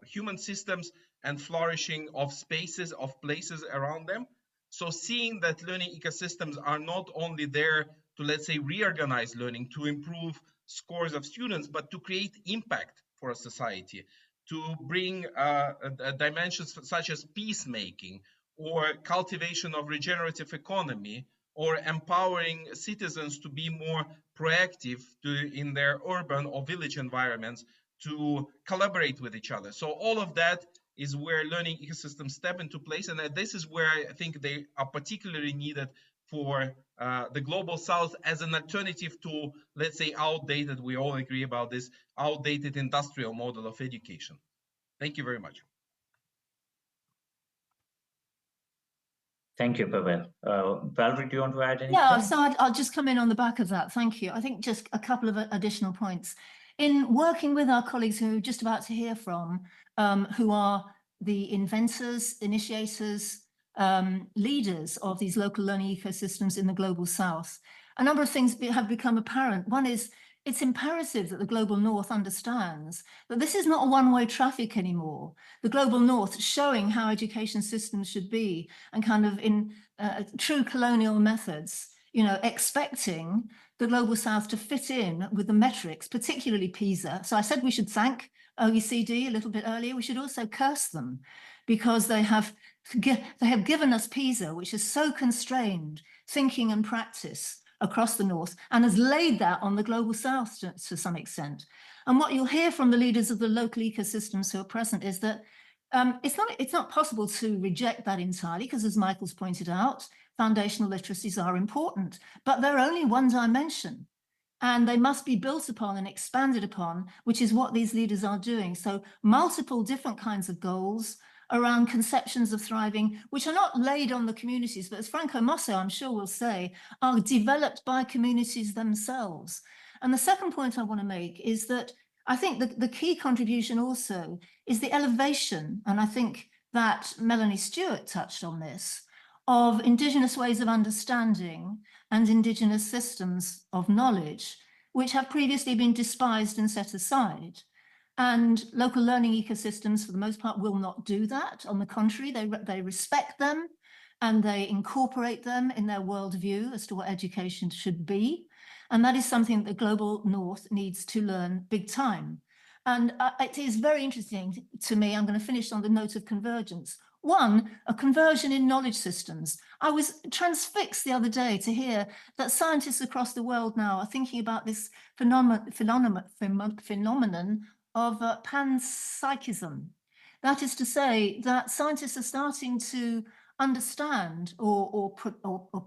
human systems and flourishing of spaces, of places around them. So seeing that learning ecosystems are not only there to, let's say, reorganize learning, to improve scores of students, but to create impact for a society, to bring dimensions such as peacemaking or cultivation of regenerative economy, or empowering citizens to be more proactive in their urban or village environments to collaborate with each other. So all of that is where learning ecosystems step into place. And this is where I think they are particularly needed for the global south as an alternative to, let's say, outdated, we all agree about this, outdated industrial model of education. Thank you very much. Thank you, Pavel. Valerie, do you want to add anything? Yeah, so I'll just come in on the back of that. Thank you. I think just a couple of additional points. In working with our colleagues who are just about to hear from, who are the inventors, initiators, leaders of these local learning ecosystems in the global south, a number of things have become apparent. One is it's imperative that the global north understands that this is not a one-way traffic anymore. The global north showing how education systems should be, and kind of in true colonial methods, you know, expecting the global south to fit in with the metrics, particularly PISA. So I said we should thank OECD a little bit earlier. We should also curse them, because they have given us PISA, which is so constrained thinking and practice across the north, and has laid that on the global south to some extent. And what you'll hear from the leaders of the local ecosystems who are present is that it's not possible to reject that entirely, because as Michael's pointed out, foundational literacies are important, but they're only one dimension, and they must be built upon and expanded upon, which is what these leaders are doing. So multiple different kinds of goals around conceptions of thriving, which are not laid on the communities, but as Franco Mosso, I'm sure will say, are developed by communities themselves. And the second point I want to make is that I think the key contribution also is the elevation, and I think that Melanie Stewart touched on this, of Indigenous ways of understanding and Indigenous systems of knowledge, which have previously been despised and set aside. And local learning ecosystems, for the most part, will not do that. On the contrary, they respect them and they incorporate them in their worldview as to what education should be. And that is something that the global north needs to learn big time. And it is very interesting to me. I'm going to finish on the note of convergence. One, a conversion in knowledge systems. I was transfixed the other day to hear that scientists across the world now are thinking about this phenomenon of panpsychism. That is to say that scientists are starting to understand or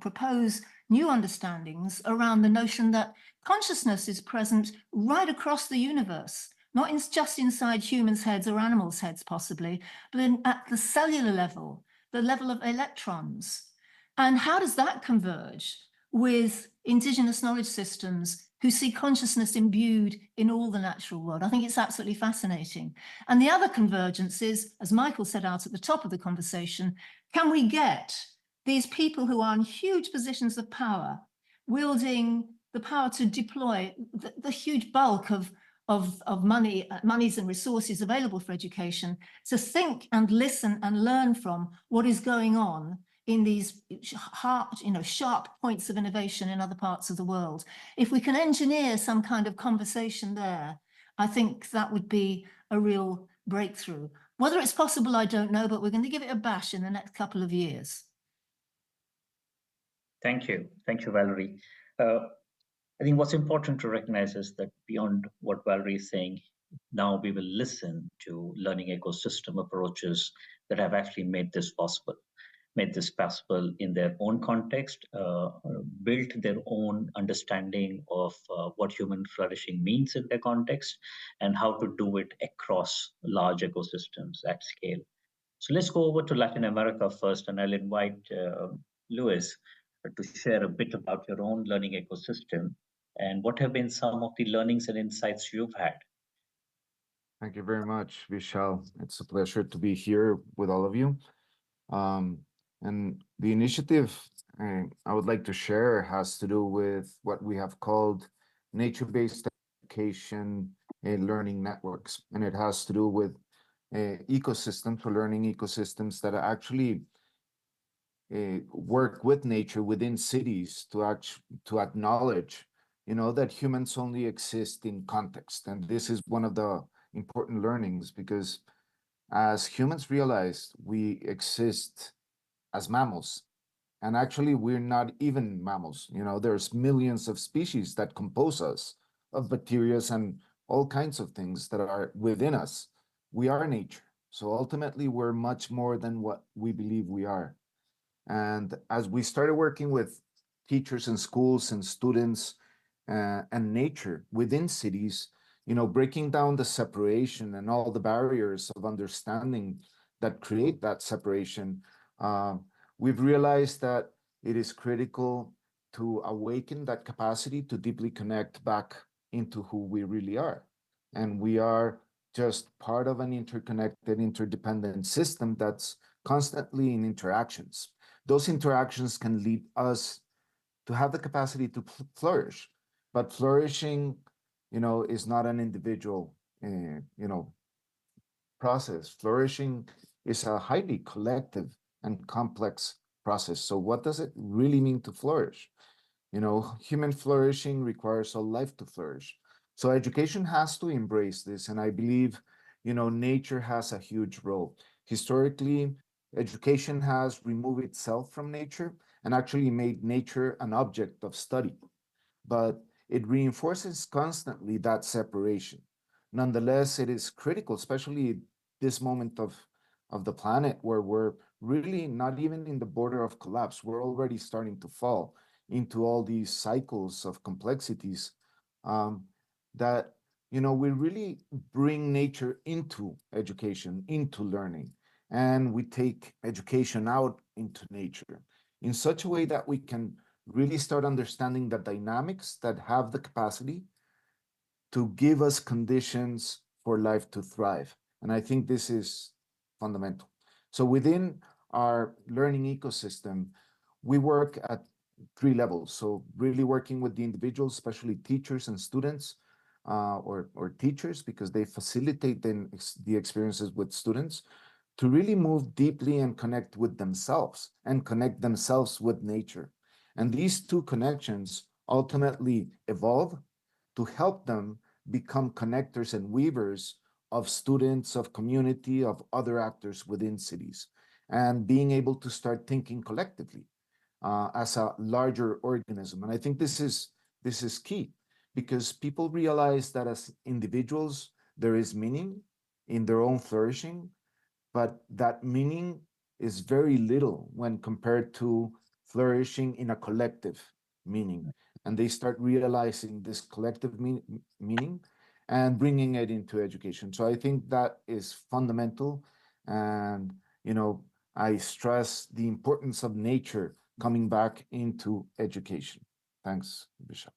propose new understandings around the notion that consciousness is present right across the universe, not just inside humans' heads or animals' heads possibly, but at the cellular level, the level of electrons. And how does that converge with Indigenous knowledge systems who see consciousness imbued in all the natural world? I think it's absolutely fascinating. And the other convergence is, as Michael set out at the top of the conversation, can we get these people who are in huge positions of power, wielding the power to deploy the huge bulk of monies and resources available for education, to think and listen and learn from what is going on in these sharp points of innovation in other parts of the world? If we can engineer some kind of conversation there, I think that would be a real breakthrough. Whether it's possible, I don't know, but we're going to give it a bash in the next couple of years. Thank you. Thank you, Valerie. I think what's important to recognize is that beyond what Valerie is saying, now we will listen to learning ecosystem approaches that have actually made this possible in their own context, built their own understanding of what human flourishing means in their context, and how to do it across large ecosystems at scale. So let's go over to Latin America first, and I'll invite Luis to share a bit about your own learning ecosystem and what have been some of the learnings and insights you've had. Thank you very much, Vishal. It's a pleasure to be here with all of you. And the initiative I would like to share has to do with what we have called nature-based education and learning networks. And it has to do with ecosystems or learning ecosystems that actually work with nature within cities to acknowledge, that humans only exist in context. And this is one of the important learnings, because as humans realized, we exist as mammals. And actually, we're not even mammals. You know, there's millions of species that compose us, of bacteria and all kinds of things that are within us. We are nature. So ultimately, we're much more than what we believe we are. And as we started working with teachers and schools and students and nature within cities, you know, breaking down the separation and all the barriers of understanding that create that separation, we've realized that it is critical to awaken that capacity to deeply connect back into who we really are. And we are just part of an interconnected, interdependent system that's constantly in interactions. Those interactions can lead us to have the capacity to flourish. But flourishing, you know, is not an individual, you know, process. Flourishing is a highly collective and complex process. So what does it really mean to flourish? You know, human flourishing requires a life to flourish. So education has to embrace this. And I believe, you know, nature has a huge role. Historically, education has removed itself from nature and actually made nature an object of study, but it reinforces constantly that separation. Nonetheless, it is critical, especially this moment of the planet where we're really not even in the border of collapse. We're already starting to fall into all these cycles of complexities, that, you know, we really bring nature into education, into learning, and we take education out into nature in such a way that we can really start understanding the dynamics that have the capacity to give us conditions for life to thrive. And I think this is fundamental. So within our learning ecosystem, we work at 3 levels. So really working with the individuals, especially teachers and students, or teachers, because they facilitate the experiences with students, to really move deeply and connect with themselves and connect themselves with nature. And these two connections ultimately evolve to help them become connectors and weavers of students, of community, of other actors within cities, and being able to start thinking collectively as a larger organism. And I think this is key, because people realize that as individuals, there is meaning in their own flourishing, but that meaning is very little when compared to flourishing in a collective meaning. And they start realizing this collective meaning and bringing it into education. So I think that is fundamental. And, you know, I stress the importance of nature coming back into education. Thanks, Bishop.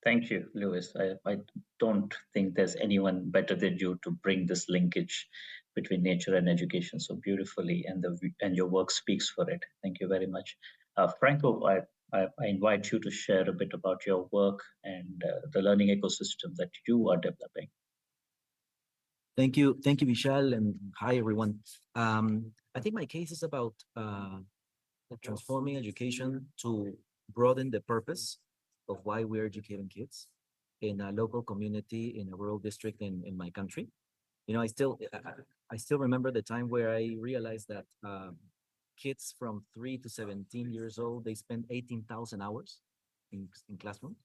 Thank you, Lewis. I don't think there's anyone better than you to bring this linkage between nature and education so beautifully, and your work speaks for it. Thank you very much. Franco, I invite you to share a bit about your work and the learning ecosystem that you are developing. Thank you, Vishal, and hi everyone. I think my case is about transforming education to broaden the purpose of why we're educating kids in a local community in a rural district in my country. You know, I still remember the time where I realized that kids from 3 to 17 years old, they spend 18,000 hours in classrooms.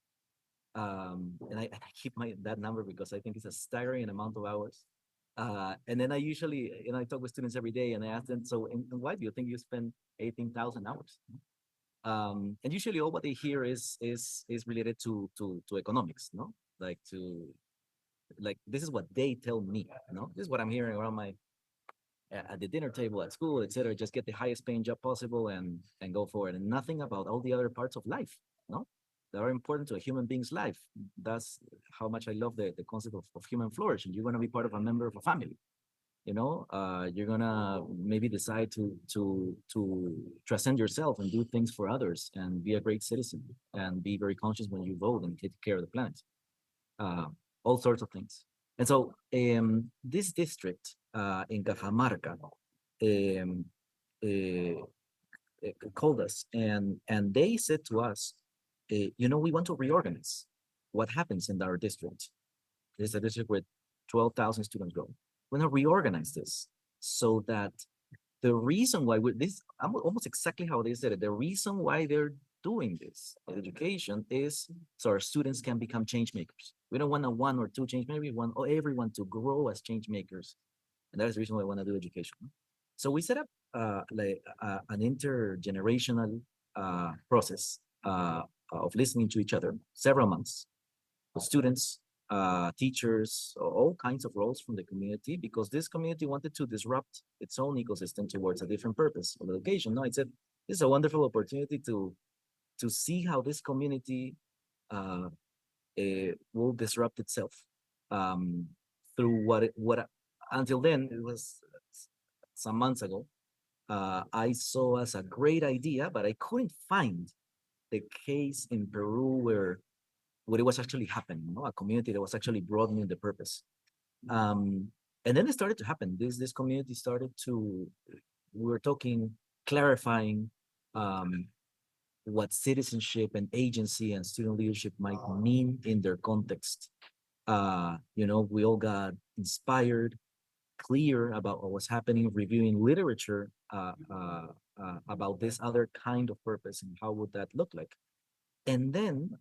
And I keep that number because I think it's a staggering amount of hours. And then I usually, you know, I talk with students every day and I ask them, so why do you think you spend 18,000 hours? And usually all what they hear is related to economics, no? Like this is what they tell me, you know? This is what I'm hearing around at the dinner table, at school, etc. Just get the highest paying job possible and go for it. And nothing about all the other parts of life, no? That are important to a human being's life. That's how much I love the concept of human flourishing. You're going to be part of a member of a family. You know, you're gonna maybe decide to transcend yourself and do things for others and be a great citizen and be very conscious when you vote and take care of the planet. All sorts of things. And so this district in Cajamarca called us and they said to us, you know, we want to reorganize what happens in our district. This is a district with 12,000 students go. We're going to reorganize this so that the reason why this, almost exactly how they said it, the reason why they're doing this education is so our students can become change makers. We don't want a one or two change makers, we want everyone to grow as change makers. And that is the reason why I want to do education. So we set up an intergenerational process of listening to each other, several months, with students, teachers, all kinds of roles from the community, because this community wanted to disrupt its own ecosystem towards a different purpose of education. No, it said, this is a wonderful opportunity to see how this community will disrupt itself through what until then, it was some months ago, I saw as a great idea, but I couldn't find the case in Peru where it was actually happening, a community that was actually broadening the purpose. And then it started to happen. This community started to, we were talking, clarifying what citizenship and agency and student leadership might mean in their context. We all got inspired, clear about what was happening, reviewing literature about this other kind of purpose and how would that look like. And then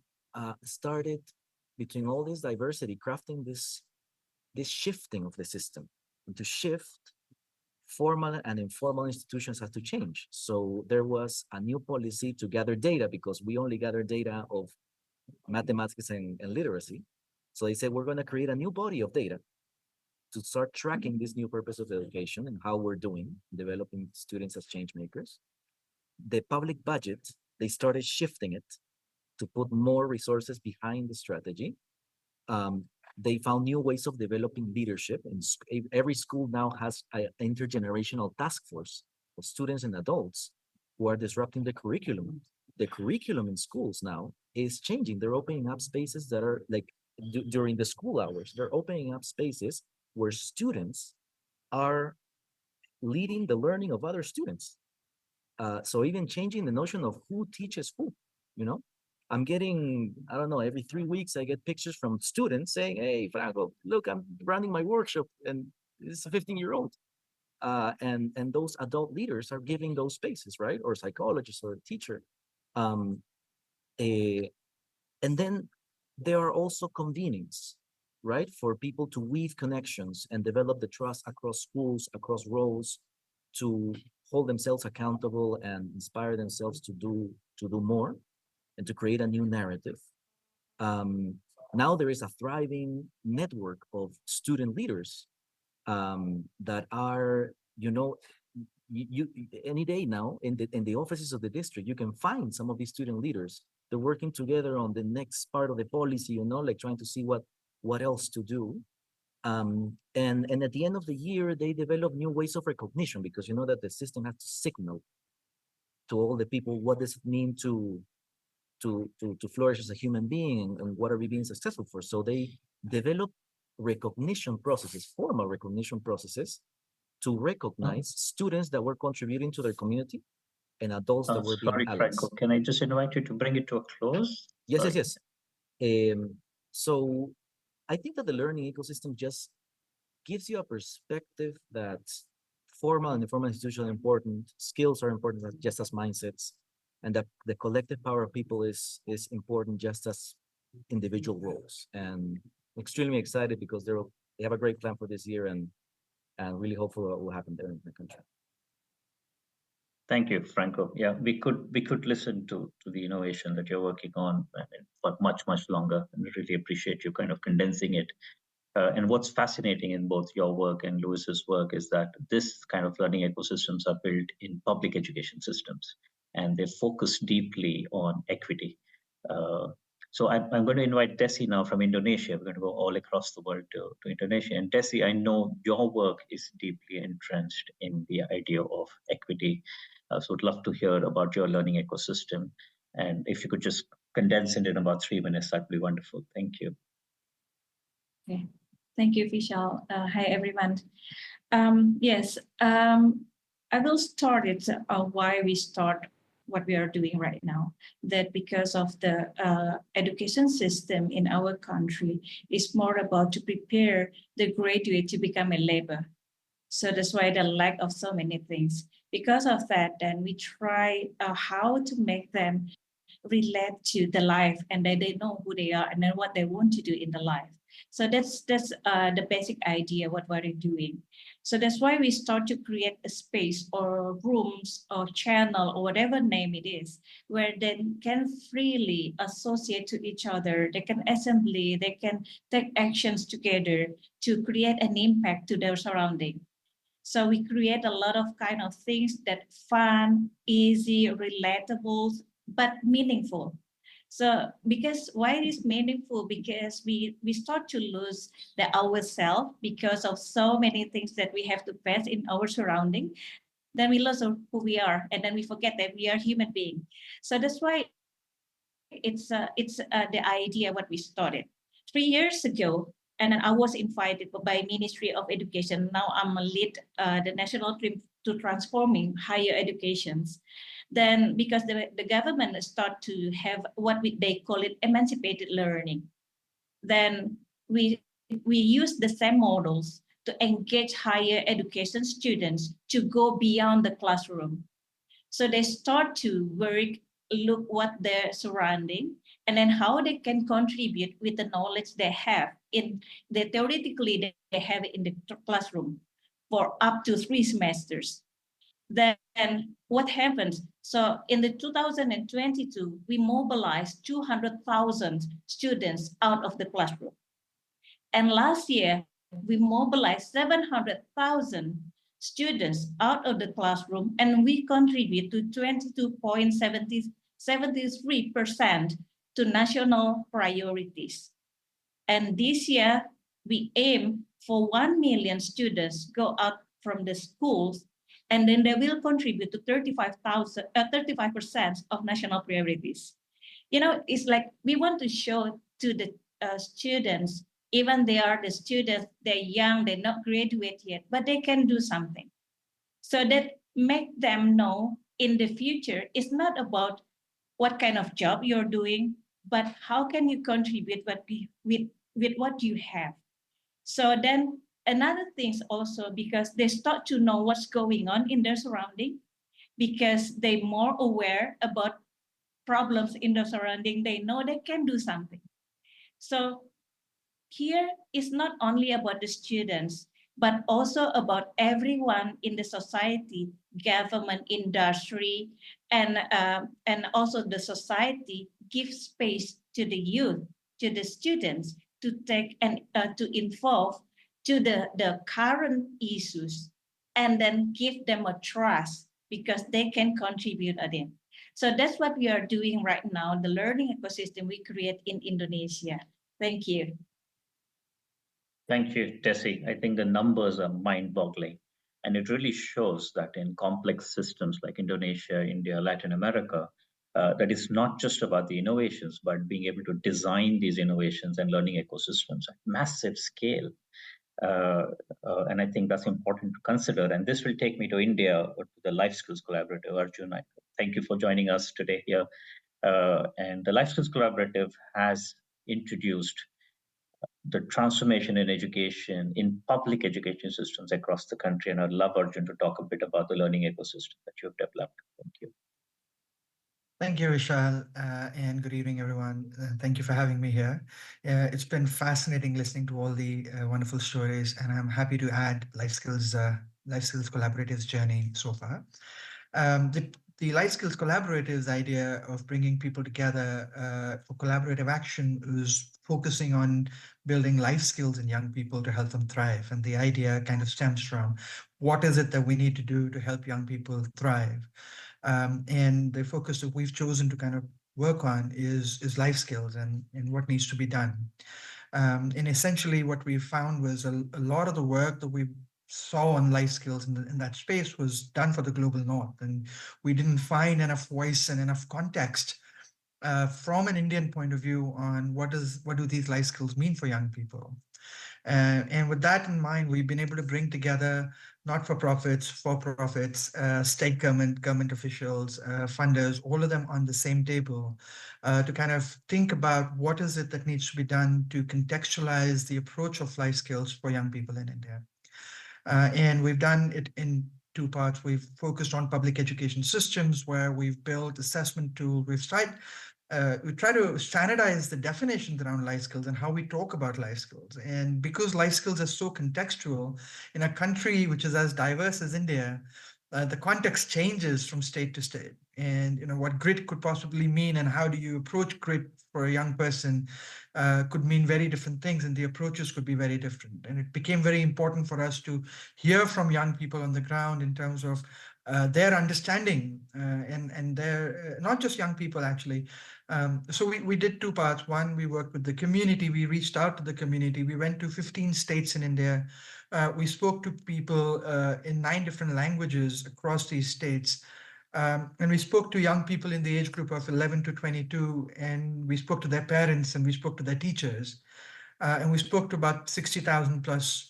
started, between all this diversity, crafting this shifting of the system. And to shift, formal and informal institutions have to change. So there was a new policy to gather data, because we only gather data of mathematics and literacy. So they said, we're going to create a new body of data to start tracking this new purpose of education and how we're doing, developing students as change makers. The public budget, they started shifting it to put more resources behind the strategy. They found new ways of developing leadership, and every school now has an intergenerational task force of students and adults who are disrupting the curriculum. The curriculum in schools now is changing. They're opening up spaces that are like during the school hours, they're opening up spaces where students are leading the learning of other students. So even changing the notion of who teaches who, I'm getting, I don't know, every 3 weeks, I get pictures from students saying, hey, Franco, look, I'm running my workshop and it's a 15-year-old. And those adult leaders are giving those spaces, right? Or psychologists or a teacher. And then there are also convenings, right? For people to weave connections and develop the trust across schools, across roles, to hold themselves accountable and inspire themselves to do more and to create a new narrative. Now there is a thriving network of student leaders that are, you any day now in the offices of the district, you can find some of these student leaders. They're working together on the next part of the policy, like trying to see what else to do. And at the end of the year, they develop new ways of recognition, because that the system has to signal to all the people, what does it mean to flourish as a human being, and what are we being successful for? So they develop recognition processes, formal recognition processes, to recognize students that were contributing to their community and adults that were being allies. Franco, can I just invite you to bring it to a close? Yes. So I think that the learning ecosystem just gives you a perspective that formal and informal institutions are important, skills are important just as mindsets, and that the collective power of people is important just as individual roles. And extremely excited because they have a great plan for this year, and really hopeful what will happen there in the country. Thank you, Franco. Yeah, we could listen to the innovation that you're working on for much longer, and really appreciate you kind of condensing it. And what's fascinating in both your work and Lewis's work is that this kind of learning ecosystems are built in public education systems, and they focus deeply on equity. So I'm going to invite Desi now from Indonesia. We're going to go all across the world to Indonesia. And Desi, I know your work is deeply entrenched in the idea of equity. So I'd love to hear about your learning ecosystem. And if you could just condense it in about 3 minutes, that'd be wonderful. Thank you. Okay. Thank you, Vishal. Hi, everyone. Yes, I will start it why what we are doing right now, that because of the education system in our country is more about to prepare the graduate to become a labor. So that's why the lack of so many things. Because of that, then we try how to make them relate to the life, and then they know who they are and then what they want to do in the life. So that's the basic idea what we're doing. So that's why we start to create a space or rooms or channel or whatever name it is, where they can freely associate to each other. They can assembly, they can take actions together to create an impact to their surrounding. So we create a lot of kind of things that fun, easy, relatable, but meaningful. So because why it is meaningful? Because we start to lose the ourselves because of so many things that we have to face in our surrounding. Then we lose who we are, and then we forget that we are human beings. So that's why it's the idea what we started 3 years ago. And then I was invited by Ministry of Education. Now I'm a lead the national team to transforming higher educations. Then because the government start to have what they call it emancipated learning. Then we use the same models to engage higher education students to go beyond the classroom. So they start to work, look what their surrounding, and then how they can contribute with the knowledge they have in the theoretically they have in the classroom for up to 3 semesters. Then what happens? So in the 2022, we mobilized 200,000 students out of the classroom. And last year, we mobilized 700,000 students out of the classroom, and we contribute to 22.73% to national priorities. And this year, we aim for 1 million students go out from the schools, and then they will contribute to 35% of national priorities. You know, it's like we want to show to the students, even they are the students, they're young, they're not graduate yet, but they can do something. So that make them know in the future, it's not about what kind of job you're doing, but how can you contribute with what you have. So then another thing also, because they start to know what's going on in their surrounding, because they're more aware about problems in the surrounding, they know they can do something. So here is not only about the students, but also about everyone in the society, government, industry, and also the society gives space to the youth, to the students to take and to involve to the current issues, and then give them a trust because they can contribute again. So that's what we are doing right now, the learning ecosystem we create in Indonesia. Thank you. Thank you, Tessie. I think the numbers are mind-boggling. And it really shows that in complex systems like Indonesia, India, Latin America, that it's not just about the innovations, but being able to design these innovations and learning ecosystems at massive scale. And I think that's important to consider. And this will take me to India, or to the Life Skills Collaborative. Arjun, thank you for joining us today here. And the Life Skills Collaborative has introduced the transformation in education, in public education systems across the country. And I'd love Arjun to talk a bit about the learning ecosystem that you've developed. Thank you. Thank you, Vishal, and good evening, everyone. Thank you for having me here. It's been fascinating listening to all the wonderful stories, and I'm happy to add Life Skills Collaborative's journey so far. The Life Skills Collaborative's idea of bringing people together for collaborative action is focusing on building life skills in young people to help them thrive. And the idea kind of stems from what is it that we need to do to help young people thrive? And the focus that we've chosen to kind of work on is life skills and what needs to be done. And essentially what we found was a lot of the work that we saw on life skills in that space was done for the global north. And we didn't find enough voice and enough context from an Indian point of view on what do these life skills mean for young people. And with that in mind, we've been able to bring together not-for-profits, for-profits, state government officials, funders, all of them on the same table to kind of think about what is it that needs to be done to contextualize the approach of life skills for young people in India. And we've done it in two parts. We've focused on public education systems where we've built assessment tool. We try to standardize the definitions around life skills and how we talk about life skills. And because life skills are so contextual in a country which is as diverse as India, the context changes from state to state. And what grit could possibly mean and how do you approach grit for a young person could mean very different things, and the approaches could be very different. And it became very important for us to hear from young people on the ground in terms of their understanding and their not just young people actually. So we did two parts. One, we worked with the community. We reached out to the community. We went to 15 states in India. We spoke to people in 9 different languages across these states. And we spoke to young people in the age group of 11 to 22, and we spoke to their parents and we spoke to their teachers. And we spoke to about 60,000 plus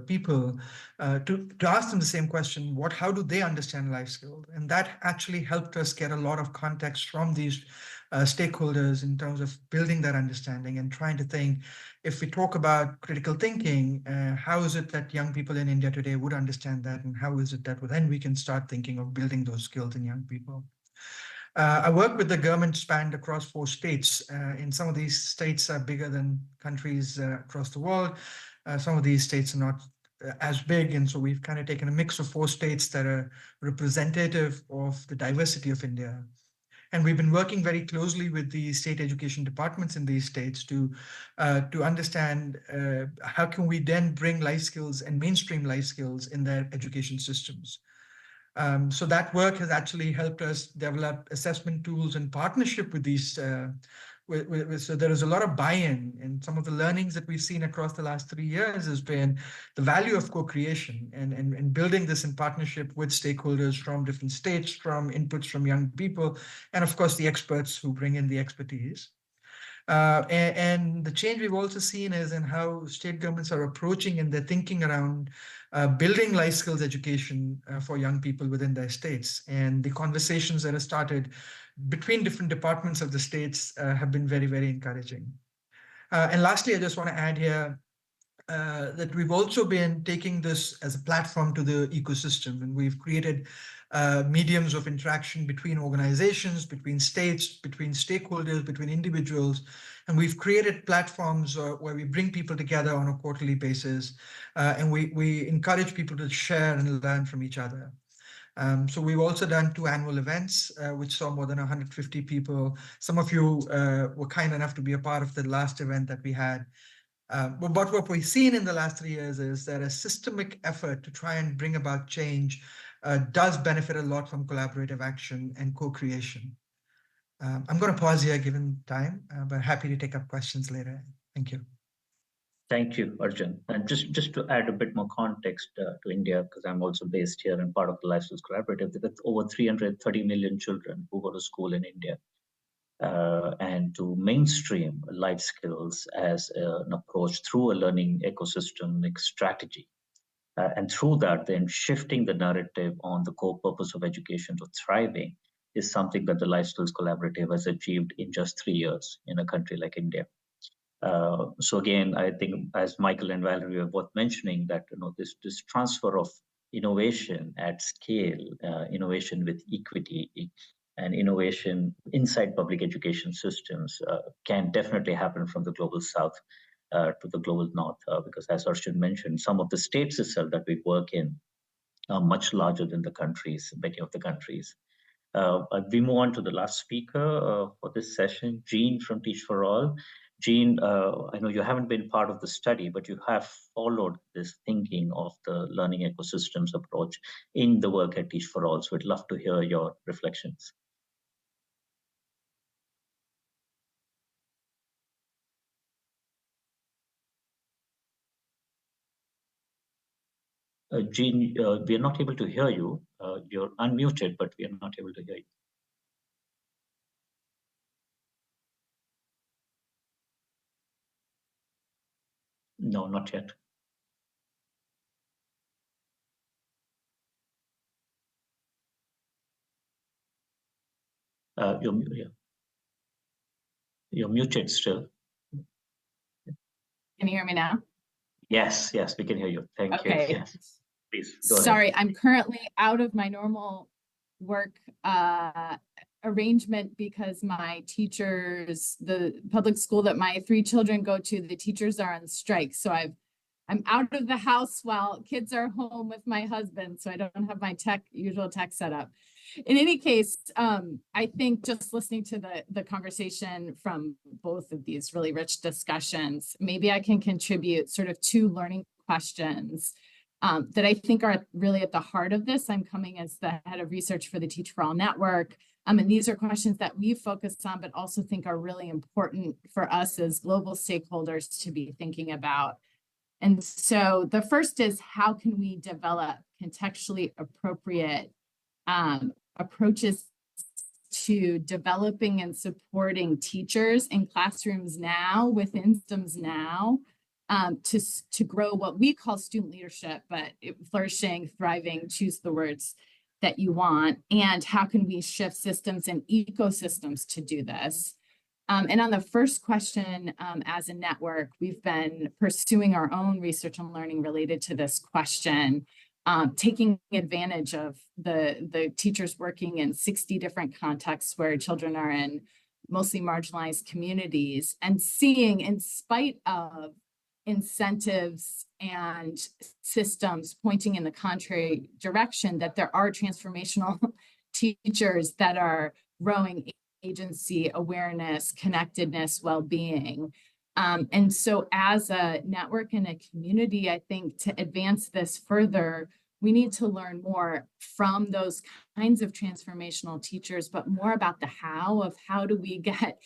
people to ask them the same question: how do they understand life skills? And that actually helped us get a lot of context from these stakeholders in terms of building that understanding and trying to think, if we talk about critical thinking, how is it that young people in India today would understand that, and how is it that then we can start thinking of building those skills in young people? I work with the government spanned across 4 states. In some of these states are bigger than countries across the world. Some of these states are not as big, and so we've kind of taken a mix of 4 states that are representative of the diversity of India. And we've been working very closely with the state education departments in these states to understand how can we then bring life skills and mainstream life skills in their education systems. So that work has actually helped us develop assessment tools in partnership with these. So there is a lot of buy-in, and some of the learnings that we've seen across the last 3 years has been the value of co-creation and building this in partnership with stakeholders from different states, from inputs from young people, and of course the experts who bring in the expertise. And the change we've also seen is in how state governments are approaching and their thinking around building life skills education for young people within their states. And the conversations that have started between different departments of the states have been very, very encouraging. And lastly, I just want to add here that we've also been taking this as a platform to the ecosystem, and we've created mediums of interaction between organizations, between states, between stakeholders, between individuals, and we've created platforms where we bring people together on a quarterly basis, and we encourage people to share and learn from each other. So we've also done 2 annual events, which saw more than 150 people. Some of you were kind enough to be a part of the last event that we had. But what we've seen in the last 3 years is that a systemic effort to try and bring about change does benefit a lot from collaborative action and co-creation. I'm going to pause here given time, but happy to take up questions later. Thank you. Thank you, Arjun. And just to add a bit more context to India, because I'm also based here and part of the Life Skills Collaborative, there are over 330 million children who go to school in India. And to mainstream life skills as an approach through a learning ecosystem strategy. And through that, then shifting the narrative on the core purpose of education to thriving is something that the Life Skills Collaborative has achieved in just 3 years in a country like India. So again, I think as Michael and Valerie were both mentioning that this transfer of innovation at scale, innovation with equity, and innovation inside public education systems can definitely happen from the global south to the global north, because as Arjun mentioned, some of the states itself that we work in are much larger than the countries, many of the countries. We move on to the last speaker for this session, Jean from Teach for All. Jean, I know you haven't been part of the study, but you have followed this thinking of the learning ecosystems approach in the work at Teach for All. So I'd love to hear your reflections. Jean, we are not able to hear you. You're unmuted, but we are not able to hear you. No, not yet. You're muted still. Can you hear me now? Yes, yes, we can hear you. Thank you. Okay. Yes, please go ahead. Sorry, I'm currently out of my normal work arrangement because my teachers, the public school that my 3 children go to, the teachers are on strike. So I'm out of the house while kids are home with my husband, so I don't have my usual tech set up. In any case, I think just listening to the conversation from both of these really rich discussions, maybe I can contribute sort of 2 learning questions that I think are really at the heart of this. I'm coming as the head of research for the Teach for All Network. And these are questions that we focused on, but also think are really important for us as global stakeholders to be thinking about. And so the first is, how can we develop contextually appropriate approaches to developing and supporting teachers in classrooms now, within systems now, to grow what we call student leadership, but flourishing, thriving, choose the words that you want. And how can we shift systems and ecosystems to do this? And on the first question, as a network, we've been pursuing our own research and learning related to this question, taking advantage of the teachers working in 60 different contexts where children are in mostly marginalized communities, and seeing, in spite of incentives and systems pointing in the contrary direction, that there are transformational teachers that are growing agency, awareness, connectedness, well-being. And so as a network and a community, I think to advance this further, we need to learn more from those kinds of transformational teachers, but more about the how do we get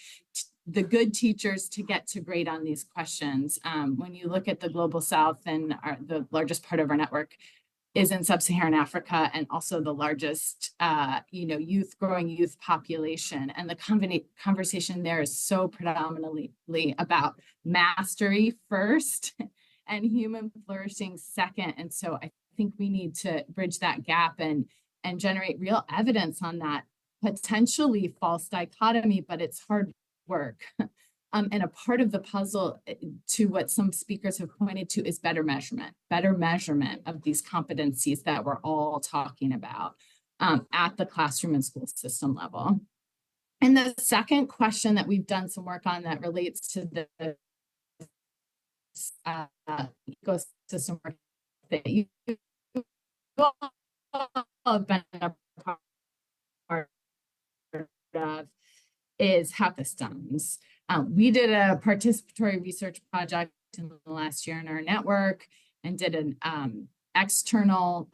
the good teachers to get to great on these questions. When you look at the Global South, and the largest part of our network is in sub-Saharan Africa, and also the largest, growing youth population. And the conversation there is so predominantly about mastery first and human flourishing second. And so I think we need to bridge that gap and generate real evidence on that potentially false dichotomy, but it's hard work. And a part of the puzzle, to what some speakers have pointed to, is better measurement of these competencies that we're all talking about at the classroom and school system level. And the second question that we've done some work on that relates to the ecosystem work that you all have been a part of is how systems. We did a participatory research project in the last year in our network and did an external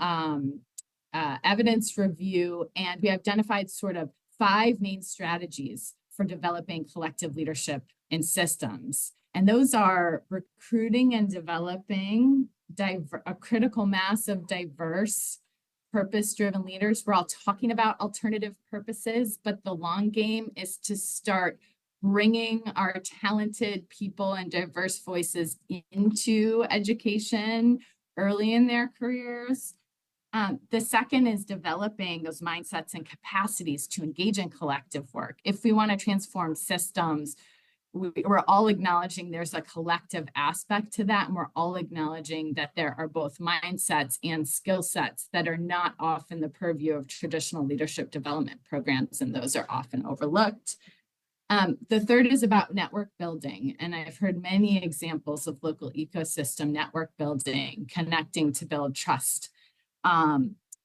evidence review, and we identified sort of 5 main strategies for developing collective leadership in systems. And those are recruiting and developing a critical mass of diverse, purpose-driven leaders. We're all talking about alternative purposes, but the long game is to start bringing our talented people and diverse voices into education early in their careers. The second is developing those mindsets and capacities to engage in collective work. If we want to transform systems, we're all acknowledging there's a collective aspect to that, and we're all acknowledging that there are both mindsets and skill sets that are not often the purview of traditional leadership development programs, and those are often overlooked. The third is about network building, and I've heard many examples of local ecosystem network building, connecting to build trust,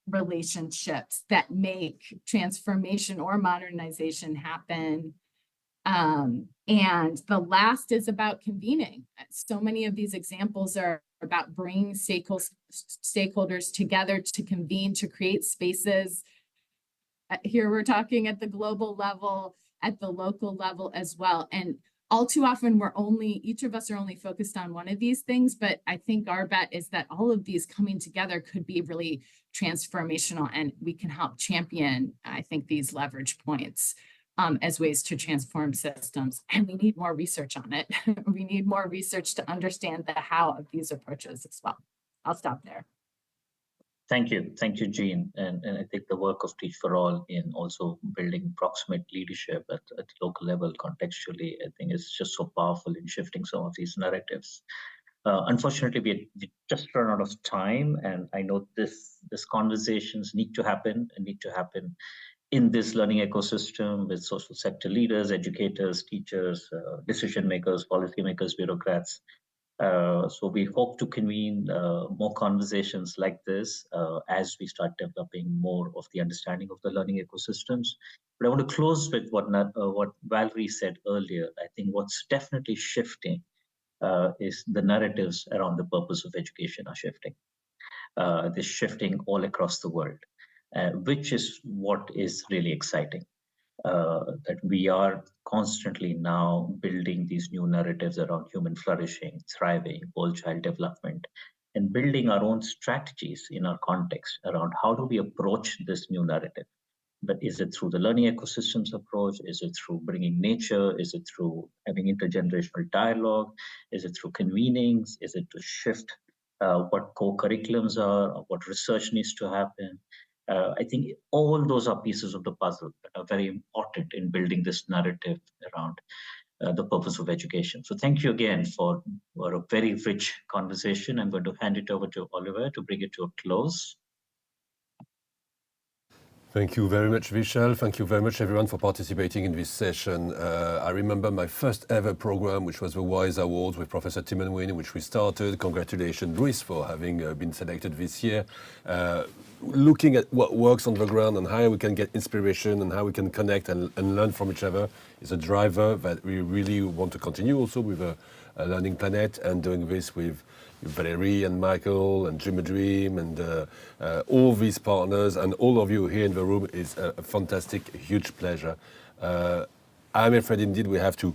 relationships that make transformation or modernization happen. And the last is about convening. So many of these examples are about bringing stakeholders together to convene, to create spaces. Here we're talking at the global level, at the local level as well. And all too often each of us are only focused on one of these things, but I think our bet is that all of these coming together could be really transformational, and we can help champion, I think, these leverage points as ways to transform systems. And we need more research on it. We need more research to understand the how of these approaches as well. I'll stop there. Thank you, Jean. And I think the work of Teach for All in also building proximate leadership at the local level contextually, I think is just so powerful in shifting some of these narratives. Unfortunately, we just run out of time, and I know these conversations need to happen in this learning ecosystem with social sector leaders, educators, teachers, decision makers, policymakers, bureaucrats. So we hope to convene more conversations like this as we start developing more of the understanding of the learning ecosystems. But I want to close with what Valerie said earlier. I think what's definitely shifting is the narratives around the purpose of education are shifting. They're shifting all across the world, which is what is really exciting. That we are constantly now building these new narratives around human flourishing, thriving, whole child development, and building our own strategies in our context around how do we approach this new narrative. But is it through the learning ecosystems approach? Is it through bringing nature? Is it through having intergenerational dialogue? Is it through convenings? Is it to shift what co-curriculums are, what research needs to happen? I think all those are pieces of the puzzle that are very important in building this narrative around the purpose of education. So thank you again for a very rich conversation. I'm going to hand it over to Oliver to bring it to a close. Thank you very much, Vishal. Thank you very much, everyone, for participating in this session. I remember my first ever program, which was the WISE Awards with Professor Tim and Wynne, which we started. Congratulations, Luis, for having been selected this year. Looking at what works on the ground and how we can get inspiration and how we can connect and learn from each other is a driver that we really want to continue also with a Learning Planet, and doing this with Valerie and Michael and Dream a Dream and all these partners and all of you here in the room is a fantastic, huge pleasure. I'm afraid indeed we have to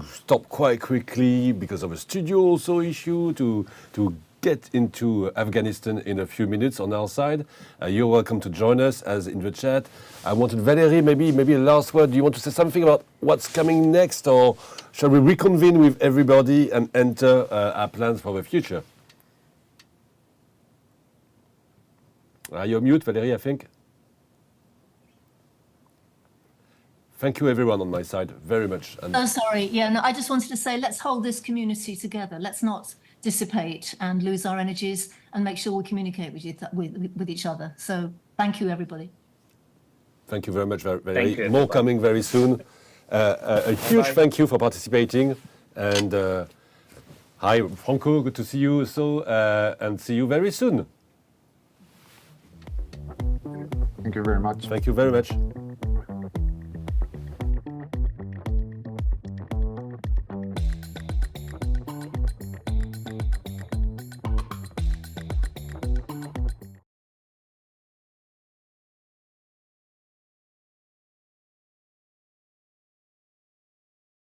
stop quite quickly because of a studio also issue to get into Afghanistan in a few minutes on our side. You're welcome to join us as in the chat. I wanted Valerie, maybe a last word. Do you want to say something about what's coming next, or shall we reconvene with everybody and enter our plans for the future? You're mute, Valerie, I think. Thank you, everyone, on my side, very much. Oh, sorry. Yeah, no, I just wanted to say, let's hold this community together. Let's not dissipate and lose our energies, and make sure we communicate with each other. So thank you, everybody. Thank you very much, Valerie. More coming very soon. A huge thank you for participating. And hi, Franco, good to see you. So, and see you very soon. Thank you very much. Thank you very much.